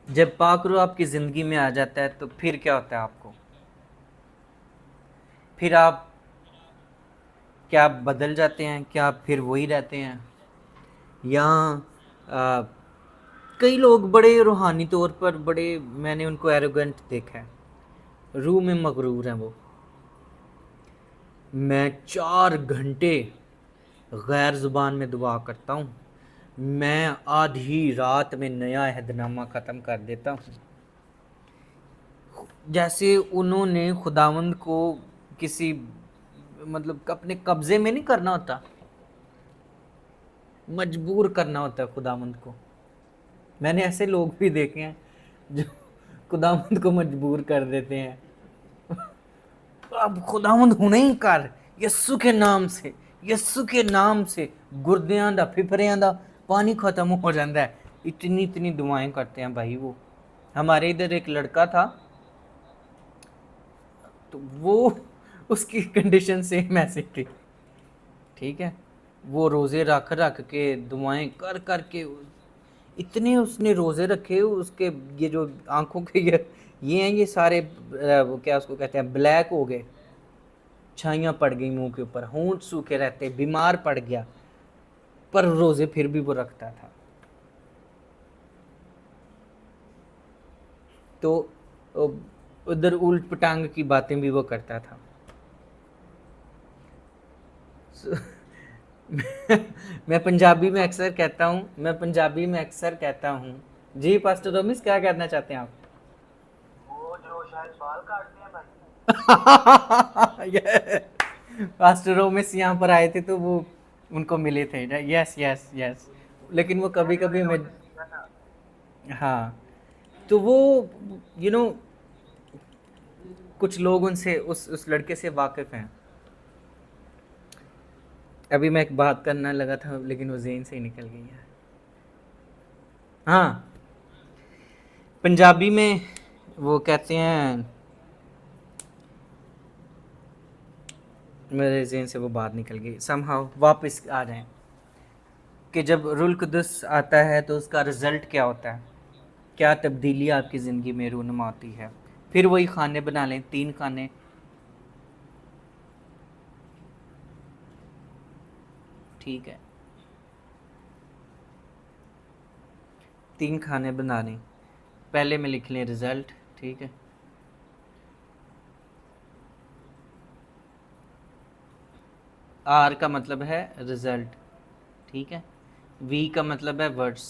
जब पाक रूह आपकी ज़िंदगी में आ जाता है तो फिर क्या होता है आपको, फिर आप क्या आप बदल जाते हैं, क्या आप फिर वही रहते हैं, या कई लोग बड़े रूहानी तौर पर बड़े, मैंने उनको एरोगेंट देखा है, रूह में मगरूर हैं वो। मैं 4 घंटे गैर ज़ुबान में दुआ करता हूँ, मैं आधी रात में नया अहदनामा ख़त्म कर देता हूँ। जैसे उन्होंने खुदावंद को किसी मतलब अपने कब्ज़े में नहीं करना होता, मजबूर करना होता है खुदावंद को। मैंने ऐसे लोग भी देखे हैं जो खुदावंद को मजबूर कर देते हैं, अब खुदावंद हूं नहीं कर, यस्सु के नाम से, यस्सु के नाम से गुर्दियां दा फिफरियां दा पानी खत्म हो जाता है। इतनी इतनी दुआएं करते हैं भाई वो। हमारे इधर एक लड़का था, तो वो उसकी कंडीशन सेम ऐसी थी, ठीक है। वो रोज़े रख रख के दुआएं कर कर के इतने उसने रोज़े रखे, उसके ये जो आंखों के ये हैं, ये सारे वो क्या उसको कहते हैं, ब्लैक हो गए, छाइयाँ पड़ गई मुंह के ऊपर, होंठ सूखे रहते, बीमार पड़ गया, पर रोज़े फिर भी वो रखता था। तो उधर उल्ट पटांग की बातें भी वो करता था। मैं पंजाबी में अक्सर कहता हूँ, जी पास्टर रोमिस क्या कहना चाहते हैं आप?
वो जो शायद बाल काटते हैं भाई।
पास्टर रोमिस यहाँ पर आए थे तो वो उनको मिले थे, यस यस यस, लेकिन वो कभी कभी मैं, हाँ, तो वो कुछ लोग उनसे उस लड़के से वाकिफ़ हैं। अभी मैं एक बात करना लगा था लेकिन वो ज़हन से ही निकल गई है। हाँ, पंजाबी में वो कहते हैं, मेरे ज़हन से वो बात निकल गई, समहाउ वापस आ जाएं, कि जब रूहुल कुद्दुस आता है तो उसका रिज़ल्ट क्या होता है, क्या तब्दीली आपकी ज़िंदगी में रूनुमा होती है। फिर वही खाने बना लें, 3 खाने, ठीक है, 3 खाने बना लें। पहले में लिख लें रिज़ल्ट, ठीक है। आर का मतलब है रिज़ल्ट, ठीक है। वी का मतलब है वर्ड्स,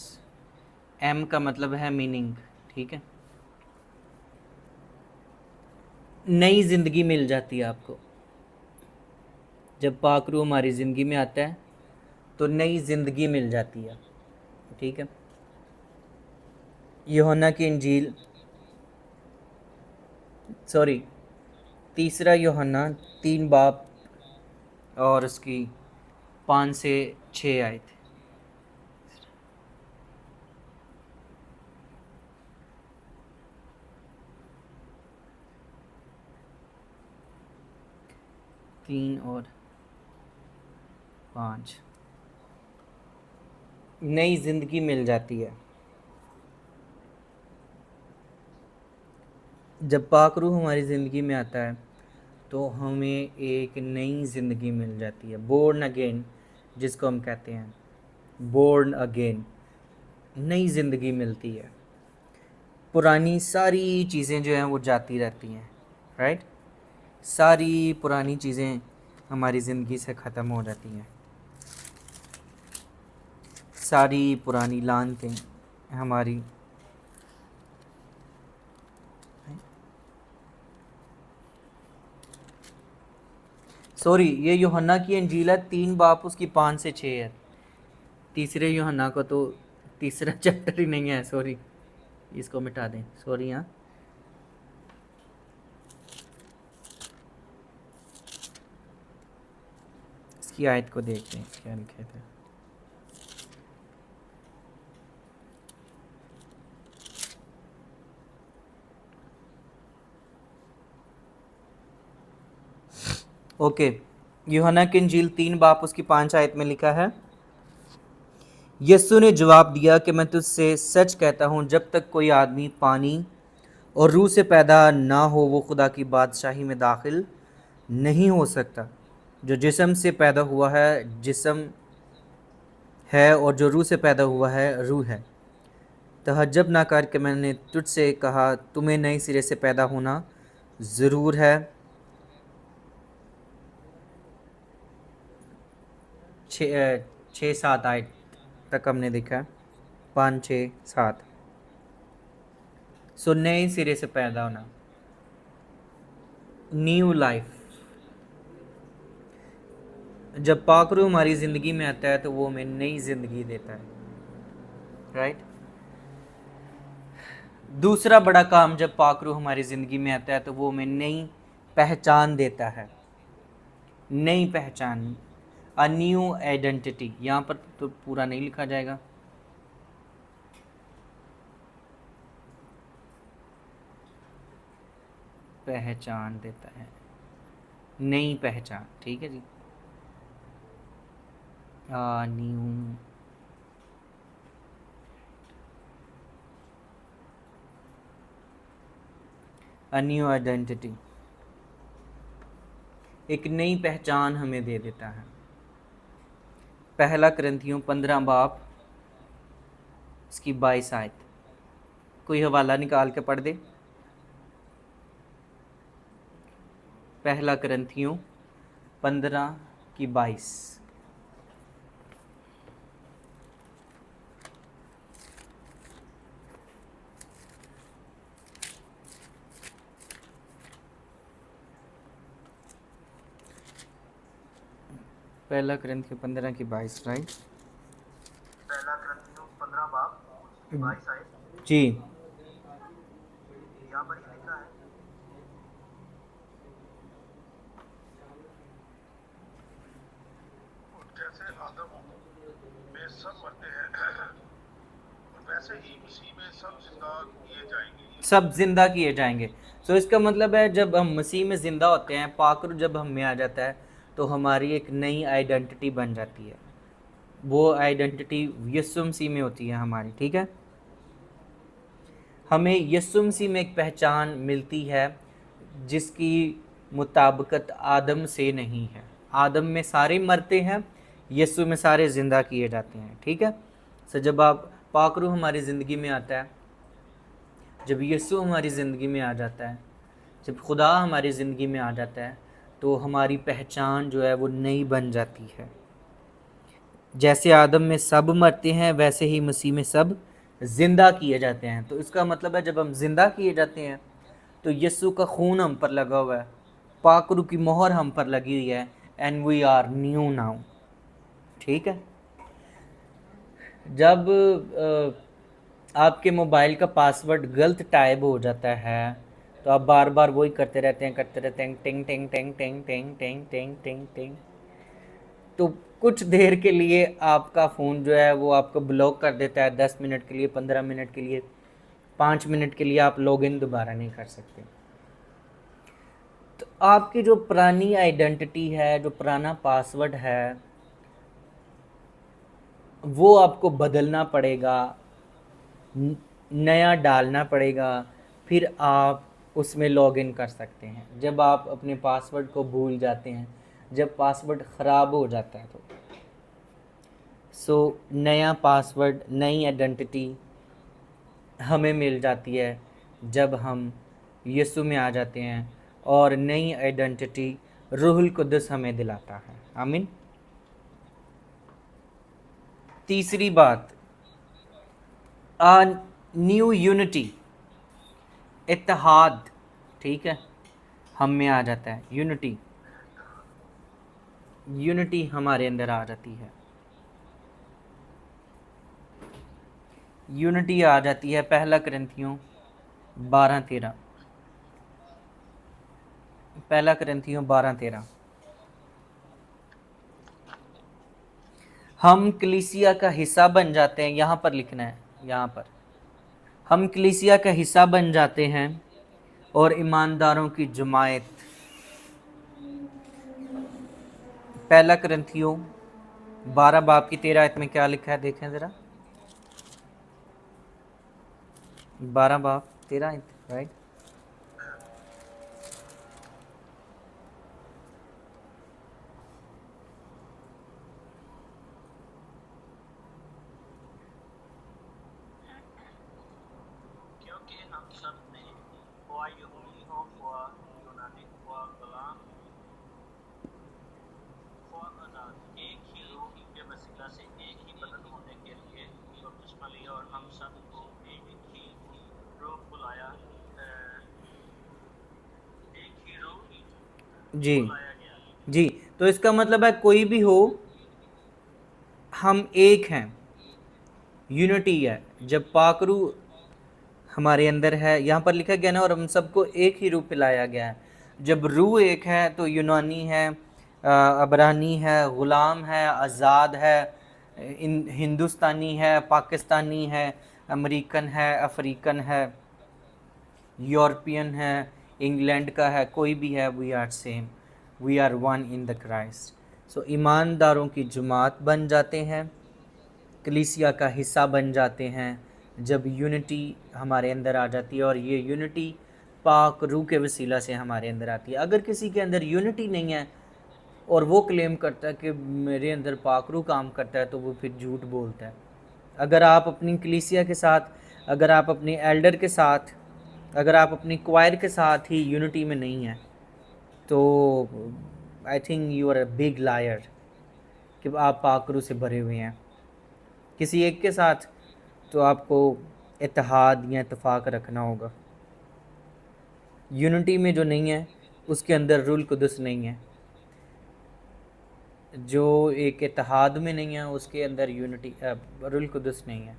एम का मतलब है मीनिंग, ठीक है। नई ज़िंदगी मिल जाती है आपको जब पाक रूह हमारी ज़िंदगी में आता है, तो नई ज़िंदगी मिल जाती है, ठीक है। यूहन्ना की इंजील, सॉरी, 3 यूहन्ना 3 बाब और उसकी 5 से 6 आयत। तीन और 5, नई ज़िंदगी मिल जाती है जब पाक रूह हमारी ज़िंदगी में आता है, तो हमें एक नई ज़िंदगी मिल जाती है, बोर्न अगेन जिसको हम कहते हैं, बोर्न अगेन, नई ज़िंदगी मिलती है। पुरानी सारी चीज़ें जो हैं वो जाती रहती हैं, राइट। सारी पुरानी चीज़ें हमारी ज़िंदगी से ख़त्म हो जाती हैं, सारी पुरानी लानतें हमारी सॉरी, ये यूहन्ना की इंजील है 3 बाप उसकी 5 से 6 है। तीसरे यूहन्ना को तो तीसरा चैप्टर ही नहीं है, सॉरी, इसको मिटा दें, सॉरी। हाँ, इसकी आयत को देखते हैं क्या लिखे थे। ओके, यूहन्ना की इंजील 3 बाप उसकी 5 आयत में लिखा है, यीशु ने जवाब दिया कि मैं तुझसे सच कहता हूँ, जब तक कोई आदमी पानी और रूह से पैदा ना हो वो खुदा की बादशाही में दाखिल नहीं हो सकता। जो जिस्म से पैदा हुआ है जिस्म है, और जो रूह से पैदा हुआ है रूह है। तहज्जुब ना कर के मैंने तुझसे कहा, तुम्हें नए सिरे से पैदा होना ज़रूर है। 6-7 आयत तक हमने देखा है, 5-6-7। सो नए सिरे से पैदा होना, न्यू लाइफ। जब पाक रूह हमारी ज़िंदगी में आता है तो वो हमें नई ज़िंदगी देता है, राइट। दूसरा बड़ा काम, जब पाक रूह हमारी ज़िंदगी में आता है तो वो हमें नई पहचान देता है, नई पहचान, अ न्यू आइडेंटिटी। यहाँ पर तो पूरा नहीं लिखा जाएगा, पहचान देता है, नई पहचान, ठीक है जी। न्यू अ न्यू आइडेंटिटी, एक नई पहचान हमें दे देता है। पहला कुरिन्थियों 15 बाप इसकी 22 आयत, कोई हवाला निकाल के पढ़ दे। पहला कुरिन्थियों 15 की 22। पहला कुरिन्थियों 15 की 22, राइट।
पहला कुरिन्थियों 15 बाब 22 आयत
जी,
यहाँ पर ये लिखा है, जैसे आदम में सब मरते हैं और वैसे ही मसीह में सब जिंदा किए जाएंगे।
सब जिंदा किए जाएंगे। सो इसका मतलब है जब हम मसीह में ज़िंदा होते हैं, पाक रूह जब हम में आ जाता है तो हमारी एक नई आइडेंटिटी बन जाती है। वो आइडेंटिटी यीशु मसीह में होती है हमारी, ठीक है। हमें यीशु मसीह में एक पहचान मिलती है जिसकी मुताबिकत आदम से नहीं है। आदम में सारे मरते हैं, यीशु में सारे ज़िंदा किए जाते हैं, ठीक है। सो जब आप पाक रूह हमारी ज़िंदगी में आता है, जब यीशु हमारी ज़िंदगी में आ जाता है, जब खुदा हमारी ज़िंदगी में आ जाता है तो हमारी पहचान जो है वो नई बन जाती है। जैसे आदम में सब मरते हैं वैसे ही मसीह में सब ज़िंदा किए जाते हैं। तो इसका मतलब है जब हम ज़िंदा किए जाते हैं तो यीशु का खून हम पर लगा हुआ है, पाक रूह की मोहर हम पर लगी हुई है, and we are new now, ठीक है। जब आपके मोबाइल का पासवर्ड गलत टाइप हो जाता है तो आप बार बार वही करते रहते हैं टिंग टिंग टिंग टिंग टिंग टिंग टिंग टिंग टिंग, तो कुछ देर के लिए आपका फ़ोन जो है वो आपको ब्लॉक कर देता है। 10 मिनट के लिए, 15 मिनट के लिए, 5 मिनट के लिए आप लॉगिन दोबारा नहीं कर सकते। तो आपकी जो पुरानी आइडेंटिटी है, जो पुराना पासवर्ड है, वो आपको बदलना पड़ेगा, नया डालना पड़ेगा, फिर आप उसमें लॉगिन कर सकते हैं। जब आप अपने पासवर्ड को भूल जाते हैं, जब पासवर्ड ख़राब हो जाता है तो नया पासवर्ड, नई आइडेंटिटी हमें मिल जाती है जब हम यीशु में आ जाते हैं, और नई आइडेंटिटी रूहुल कुद्दस हमें दिलाता है। आमीन। तीसरी बात, न्यू यूनिटी, इत्तेहाद, ठीक है, हम में आ जाता है। यूनिटी हमारे अंदर आ जाती है। यूनिटी आ जाती है। पहला करंथियों 12:13, पहला करंथियों 12:13, हम कलीसिया का हिस्सा बन जाते हैं। यहाँ पर लिखना है, यहाँ पर हम कलीसिया का हिस्सा बन जाते हैं और ईमानदारों की जमायत। पहला करंथियों 12 बाब की 13 आयत में क्या लिखा है, देखें ज़रा। 12 बाब 13 आयत, राइट।
क्योंकि हम सब ने हुआ यहूदी हो, हुआ यूनानी, हुआ गुलाम, हुआ आजाद, एक ही रूह के वसीला से एक ही बदन होने के लिए बपतिस्मा लिया, और हम सब को एक ही रूह बुलाया, एक ही रूह
जी
बुलाया गया।
जी, तो इसका मतलब है कोई भी हो, हम एक हैं, यूनिटी है। जब पाकरू हमारे अंदर है, यहाँ पर लिखा गया ना, और हम सबको एक ही रूह पिलाया गया है। जब रूह एक है तो यूनानी है, अबरानी है, ग़ुलाम है, आज़ाद है, हिंदुस्तानी है, पाकिस्तानी है, अमेरिकन है, अफ्रीकन है, यूरोपियन है, इंग्लैंड का है, कोई भी है, we are same, we are one in the Christ. So ईमानदारों की जमात बन जाते हैं, कलीसिया का हिस्सा बन जाते हैं जब यूनिटी हमारे अंदर आ जाती है, और ये यूनिटी पाक रूह के वसीला से हमारे अंदर आती है। अगर किसी के अंदर यूनिटी नहीं है और वो क्लेम करता है कि मेरे अंदर पाक रूह काम करता है, तो वो फिर झूठ बोलता है। अगर आप अपनी कलीसिया के साथ, अगर आप अपने एल्डर के साथ, अगर आप अपनी क्वायर के साथ ही यूनिटी में नहीं हैं, तो I think you are a big liar कि आप पाक रूह से भरे हुए हैं। किसी एक के साथ तो आपको इत्तेहाद या इत्तेफाक रखना होगा। यूनिटी में जो नहीं है उसके अंदर रूहुल कुद्दस नहीं है। जो एक इत्तेहाद में नहीं है उसके अंदर यूनिटी रूहुल कुद्दस नहीं है।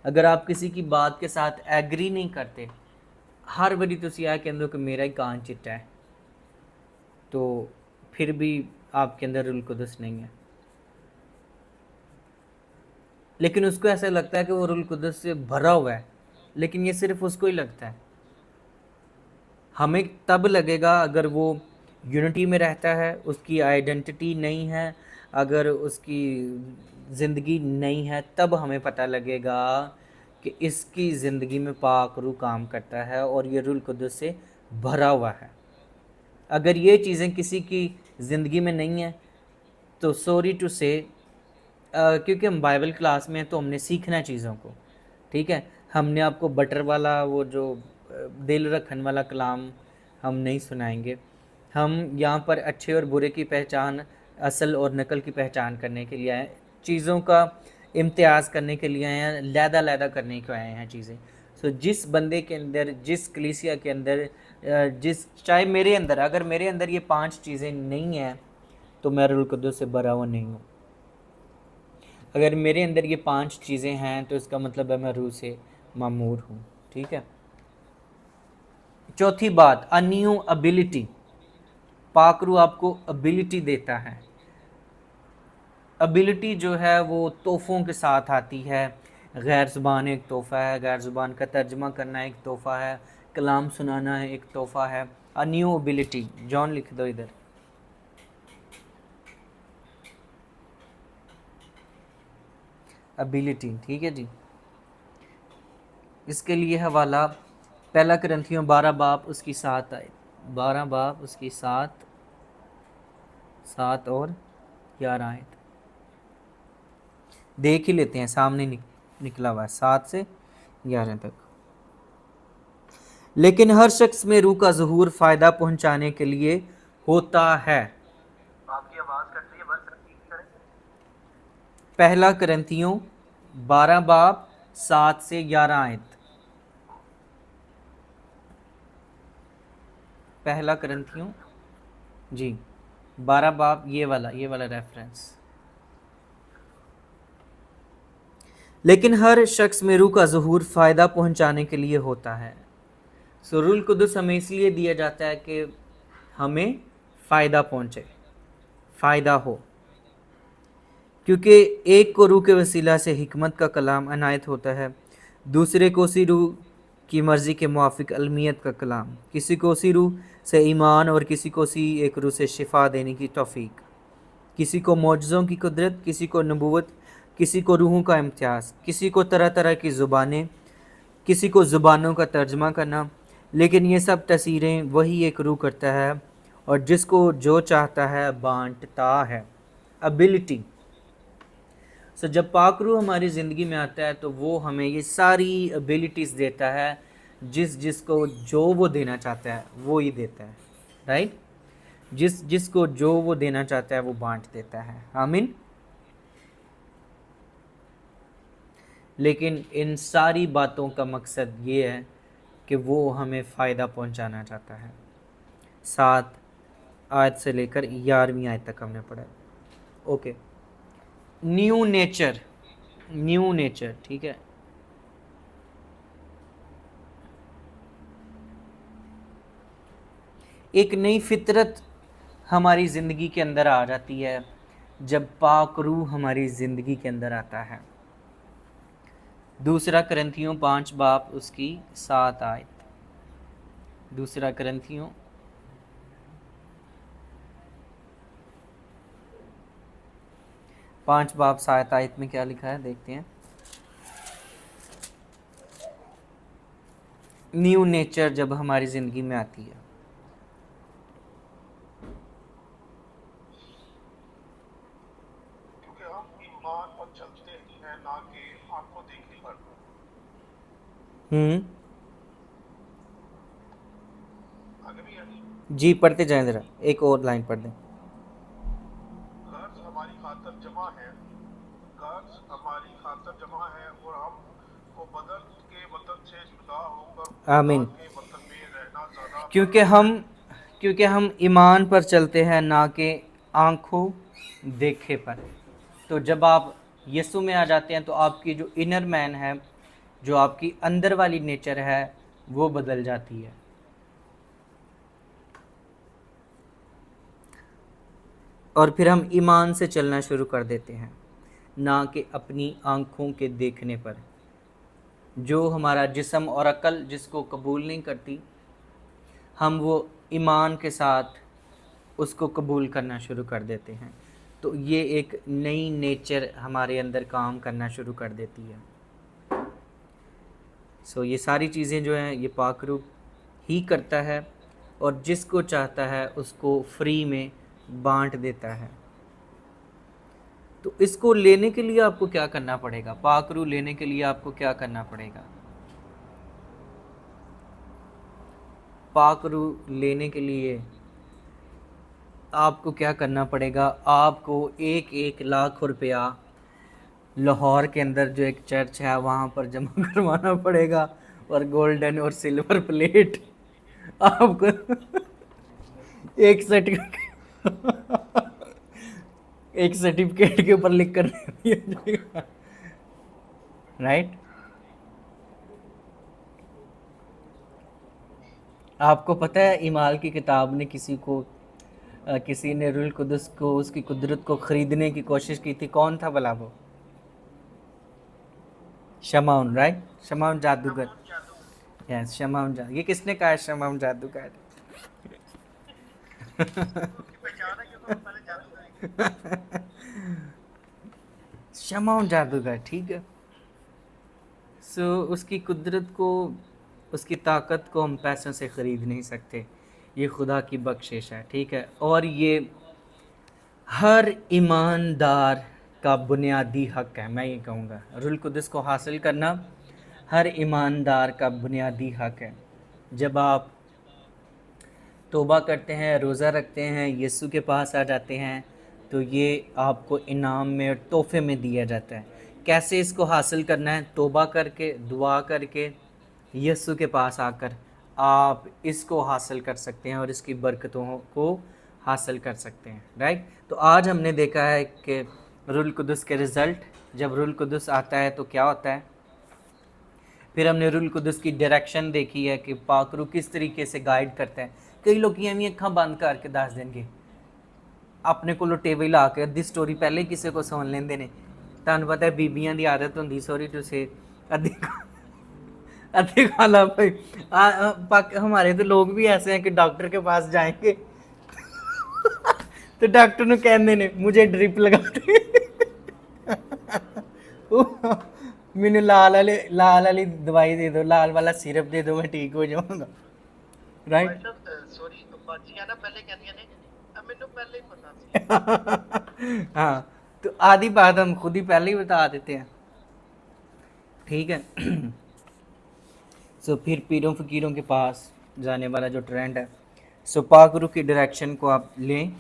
अगर आप किसी की बात के साथ एग्री नहीं करते, हर बारी तुसी यह कहते हो कि मेरा ही कान चिट्टा है, तो फिर भी आपके अंदर रूहुल कुद्दस नहीं है। लेकिन उसको ऐसा लगता है कि वो रूहुल कुद्दस से भरा हुआ है, लेकिन ये सिर्फ उसको ही लगता है। हमें तब लगेगा अगर वो यूनिटी में रहता है, उसकी आइडेंटिटी नहीं है, अगर उसकी ज़िंदगी नहीं है, तब हमें पता लगेगा कि इसकी ज़िंदगी में पाक रूह काम करता है और ये रूहुल कुद्दस से भरा हुआ है। अगर ये चीज़ें किसी की ज़िंदगी में नहीं है तो सॉरी टू से, क्योंकि हम बाइबल क्लास में हैं तो हमने सीखना चीज़ों को, ठीक है। हमने आपको बटर वाला वो जो दिल रखन वाला कलाम हम नहीं सुनाएंगे। हम यहाँ पर अच्छे और बुरे की पहचान, असल और नकल की पहचान करने के लिए आए, चीज़ों का इम्तियाज़ करने के लिए आए हैं, लैदा करने को आए हैं चीज़ें। सो जिस बंदे के अंदर, जिस कलीसिया के अंदर, जिस चाहे मेरे अंदर, अगर मेरे अंदर ये 5 चीज़ें नहीं हैं तो मैं रूहुल कुद्दस से भरा हुआ नहीं हूँ। अगर मेरे अंदर ये 5 चीज़ें हैं तो इसका मतलब है मैं रूह से मामूर हूँ, ठीक है। चौथी बात, अ न्यू एबिलिटी। पाक रूह आपको एबिलिटी देता है। एबिलिटी जो है वो तोहफ़ों के साथ आती है। गैर ज़ुबान एक तोहफ़ा है, गैर ज़ुबान का तर्जमा करना एक तोहफ़ा है, कलाम सुनाना है एक तोहफ़ा है। अ न्यू एबिलिटी, जॉन लिख दो इधर। एबिलिटी, ठीक है जी। इसके लिए हवाला पहला करंथियों 12 बाब उसकी 7 आयत, 12 बाब उसकी 7 और 11 आयत देख ही लेते हैं, सामने निकला हुआ है 7 से 11 तक। लेकिन हर शख्स में रूह का ज़हूर फ़ायदा पहुंचाने के लिए होता है।
आपकी आवाज कट रही है, वर्ष रिपीट करें।
पहला करंथियों 12 बाब 7 से 11 आयत। पहला करंथियों जी 12 बाब, ये वाला रेफरेंस। लेकिन हर शख्स में रूह का ज़हूर फ़ायदा पहुंचाने के लिए होता है। सो रूहुल कुद्दुस हमें इसलिए दिया जाता है कि हमें फ़ायदा पहुंचे, फ़ायदा हो, क्योंकि एक को रूह के वसीला से हिकमत का कलाम अनायत होता है, दूसरे को उसी रूह की मर्ज़ी के मुआफ़िक अलमियत का कलाम, किसी को उसी रूह से ईमान और किसी को उसी एक रूह से शिफा देने की तौफ़ीक, किसी को मौजज़ों की कुदरत, किसी को नबूवत, किसी को रूहों का इम्तियाज़, किसी को तरह तरह की ज़ुबानें, किसी को ज़ुबानों का तर्जमा करना। लेकिन ये सब तसीरें वही एक रूह करता है और जिसको जो चाहता है बांटता है। एबिलिटी। सो जब पाक रूह हमारी ज़िंदगी में आता है तो वो हमें ये सारी एबिलिटीज़ देता है, जिसको जो वो देना चाहता है वो ही देता है, राइट। जिसको जो वो देना चाहता है वो बांट देता है। आमीन। लेकिन इन सारी बातों का मकसद ये है कि वो हमें फ़ायदा पहुंचाना चाहता है। 7 आयत से लेकर 11वीं आयत तक हमने पढ़ा। ओके, न्यू नेचर, ठीक है। एक नई फितरत हमारी ज़िंदगी के अंदर आ जाती है जब पाक रूह हमारी ज़िंदगी के अंदर आता है। दूसरा करंथियों 5 बाब उसकी 7 आयत। दूसरा करंथियों 5 बाब 7 आयत में क्या लिखा है, देखते हैं। न्यू नेचर जब हमारी ज़िंदगी में आती है,
क्योंकि हम ईमान पर चलते हैं ना कि आंखों देखने पर। आगे भी है।
जी पढ़ते जाएं, ज़रा एक और लाइन पढ़ दें।
कर्ज हमारी खातर जमा है, कर्ज हमारी खातर जमा है और हम को बदल के वतन से जुदा होकर
आमीन।
खुदा के वतन में रहना ज़्यादा
क्योंकि हम ईमान पर चलते हैं ना कि आंखों देखे पर। तो जब आप यीशु में आ जाते हैं तो आपकी जो इनर मैन है, जो आपकी अंदर वाली नेचर है, वो बदल जाती है। और फिर हम ईमान से चलना शुरू कर देते हैं, ना कि अपनी आँखों के देखने पर। जो हमारा जिस्म और अक्ल जिसको कबूल नहीं करती, हम वो ईमान के साथ उसको कबूल करना शुरू कर देते हैं। तो ये एक नई नेचर हमारे अंदर काम करना शुरू कर देती है। ये सारी चीज़ें जो हैं ये पाक रूह ही करता है और जिसको चाहता है उसको फ्री में बांट देता है। तो इसको लेने के लिए आपको क्या करना पड़ेगा? पाक रूह लेने के लिए आपको क्या करना पड़ेगा? पाक रूह लेने के लिए आपको क्या करना पड़ेगा? आपको 1-1 लाख रुपया लाहौर के अंदर जो एक चर्च है वहाँ पर जमा करवाना पड़ेगा और गोल्डन और सिल्वर प्लेट आपको एक सर्टिफिकेट के ऊपर लिख कर दिया जाएगा, राइट। आपको पता है इमाल की किताब ने किसी ने रूहुल कुद्दुस को उसकी कुदरत को ख़रीदने की कोशिश की थी। कौन था भला वो? शमाउन, राइट। शमाउन जादूगर। यस, शमाउन जादू। ये किसने कहा है शमाउन जादूगर? शमाउन जादूगर, ठीक है। उसकी कुदरत को, उसकी ताकत को हम पैसों से ख़रीद नहीं सकते। ये खुदा की बख्शिश है, ठीक है। और ये हर ईमानदार का बुनियादी हक है। मैं ये कहूँगा रूहुल कुद्दुस को हासिल करना हर ईमानदार का बुनियादी हक है। जब आप तौबा करते हैं, रोज़ा रखते हैं, यीशु के पास आ जाते हैं, तो ये आपको इनाम में और तोहफे में दिया जाता है। कैसे इसको हासिल करना है? तौबा करके, दुआ करके, यीशु के पास आकर आप इसको हासिल कर सकते हैं और इसकी बरकतों को हासिल कर सकते हैं। राइट। तो आज हमने देखा है कि रूहुल कुद्दुस के रिज़ल्ट, जब रूहुल कुद्दुस आता है तो क्या होता है। फिर हमने रूहुल कुद्दुस की डायरेक्शन देखी है कि पाक रूह किस तरीके से गाइड करता है। कई लोग एवं अखा बंद करके दस देंगे, अपने को टेबल ला के अद्धी स्टोरी पहले ही किसी को सुन लेंगे ने। तुहानू पता है बीबियां की आदत होंगी, सॉरी टू से, अद्धी खाला हमारे तो लोग भी ऐसे हैं कि डॉक्टर के पास जाएंगे तो डॉक्टर ने कहते ने मुझे ड्रिप लगा दे मैंने लाल वाली दवाई दे दो, लाल वाला सिरप दे दो, मैं ठीक हो जाऊंगा। राइट।
सॉरी बाजियां ना पहले कहदियां ने मैनू पहले ही पता सी।
हाँ, तो आधी बात हम खुद ही पहले ही बता देते हैं। ठीक है। सो फिर पीरों फकीरों के पास जाने वाला जो ट्रेंड है, सो पाक रूह की डायरेक्शन को आप लें,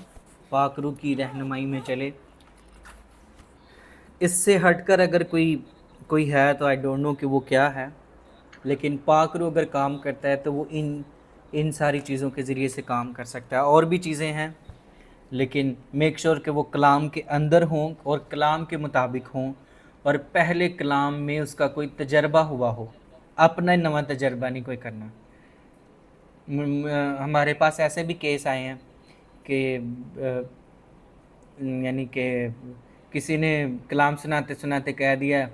पाक रूह की रहनुमाई में चले। इससे हटकर अगर कोई है तो आई डोंट नो कि वो क्या है, लेकिन पाक रूह अगर काम करता है तो वो इन सारी चीज़ों के ज़रिए से काम कर सकता है। और भी चीज़ें हैं, लेकिन मेक श्योर कि वो कलाम के अंदर हों और कलाम के मुताबिक हों, और पहले कलाम में उसका कोई तजर्बा हुआ हो, अपना नवा तजर्बा नहीं कोई करना। हमारे पास ऐसे भी केस आए हैं कि यानी कि किसी ने कलाम सुनाते सुनाते कह दिया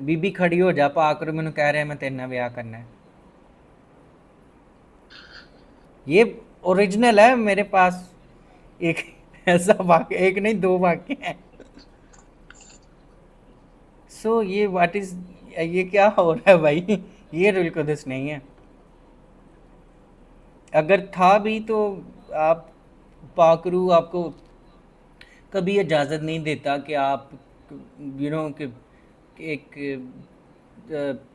बीबी खड़ी हो जा, पाक रूह मैनू कह रहे हैं मैं तेरे नाल ब्याह करना है। ये ओरिजिनल है मेरे पास, एक ऐसा वाक्य, एक नहीं दो वाक्य हैं। सो ये व्हाट इज, ये क्या हो रहा है भाई? ये रूहुल कुद्दुस नहीं है। अगर था भी तो आप, पाक रूह आपको कभी इजाज़त नहीं देता कि आप कि एक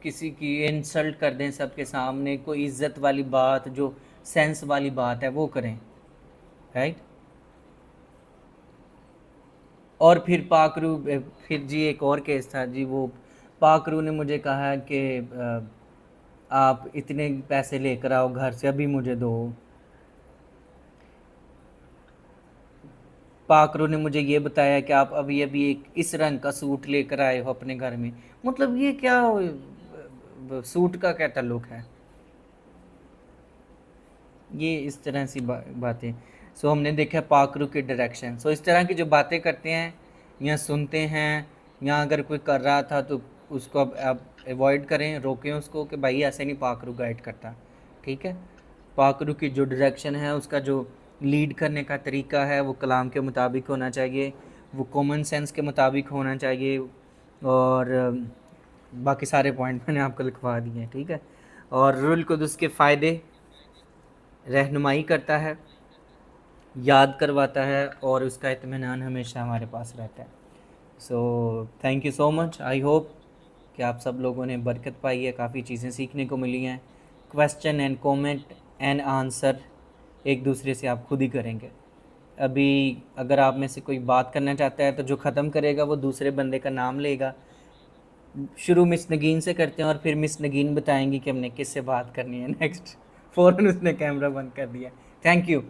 किसी की इंसल्ट कर दें सबके सामने, कोई इज़्ज़त वाली बात, जो सेंस वाली बात है वो करें। राइट। और फिर पाक रूह, फिर जी एक और केस था जी, वो पाक रूह ने मुझे कहा कि आप इतने पैसे लेकर आओ घर से, अभी मुझे दो। पाक रूह ने मुझे ये बताया कि आप अभी एक इस रंग का सूट लेकर आए हो अपने घर में। मतलब ये क्या सूट का क्या ताल्लुक है? ये इस तरह सी बातें। सो हमने देखा पाक रूह के डायरेक्शन। सो इस तरह की जो बातें करते हैं या सुनते हैं, या अगर कोई कर रहा था तो उसको आप अवॉइड करें, रोकें उसको कि भाई ऐसे नहीं पाक रूह गाइड करता। ठीक है। पाक रूह की जो डायरेक्शन है, उसका जो लीड करने का तरीका है, वो कलाम के मुताबिक होना चाहिए, वो कॉमन सेंस के मुताबिक होना चाहिए, और बाकी सारे पॉइंट मैंने आपको लिखवा दिए हैं। ठीक है। और रूहुल कुद्दुस के फ़ायदे, रहनुमाई करता है, याद करवाता है, और उसका इत्मीनान हमेशा हमारे पास रहता है। So thank you so much. I hope कि आप सब लोगों ने बरकत पाई है, काफ़ी चीज़ें सीखने को मिली हैं। Question and comment and answer एक दूसरे से आप खुद ही करेंगे। अभी अगर आप में से कोई बात करना चाहता है तो जो ख़त्म करेगा वो दूसरे बंदे का नाम लेगा। शुरू मिस नगीन से करते हैं और फिर मिस नगीन बताएंगी कि हमने किससे बात करनी है नेक्स्ट। फ़ौरन उसने कैमरा बंद कर दिया। Thank you.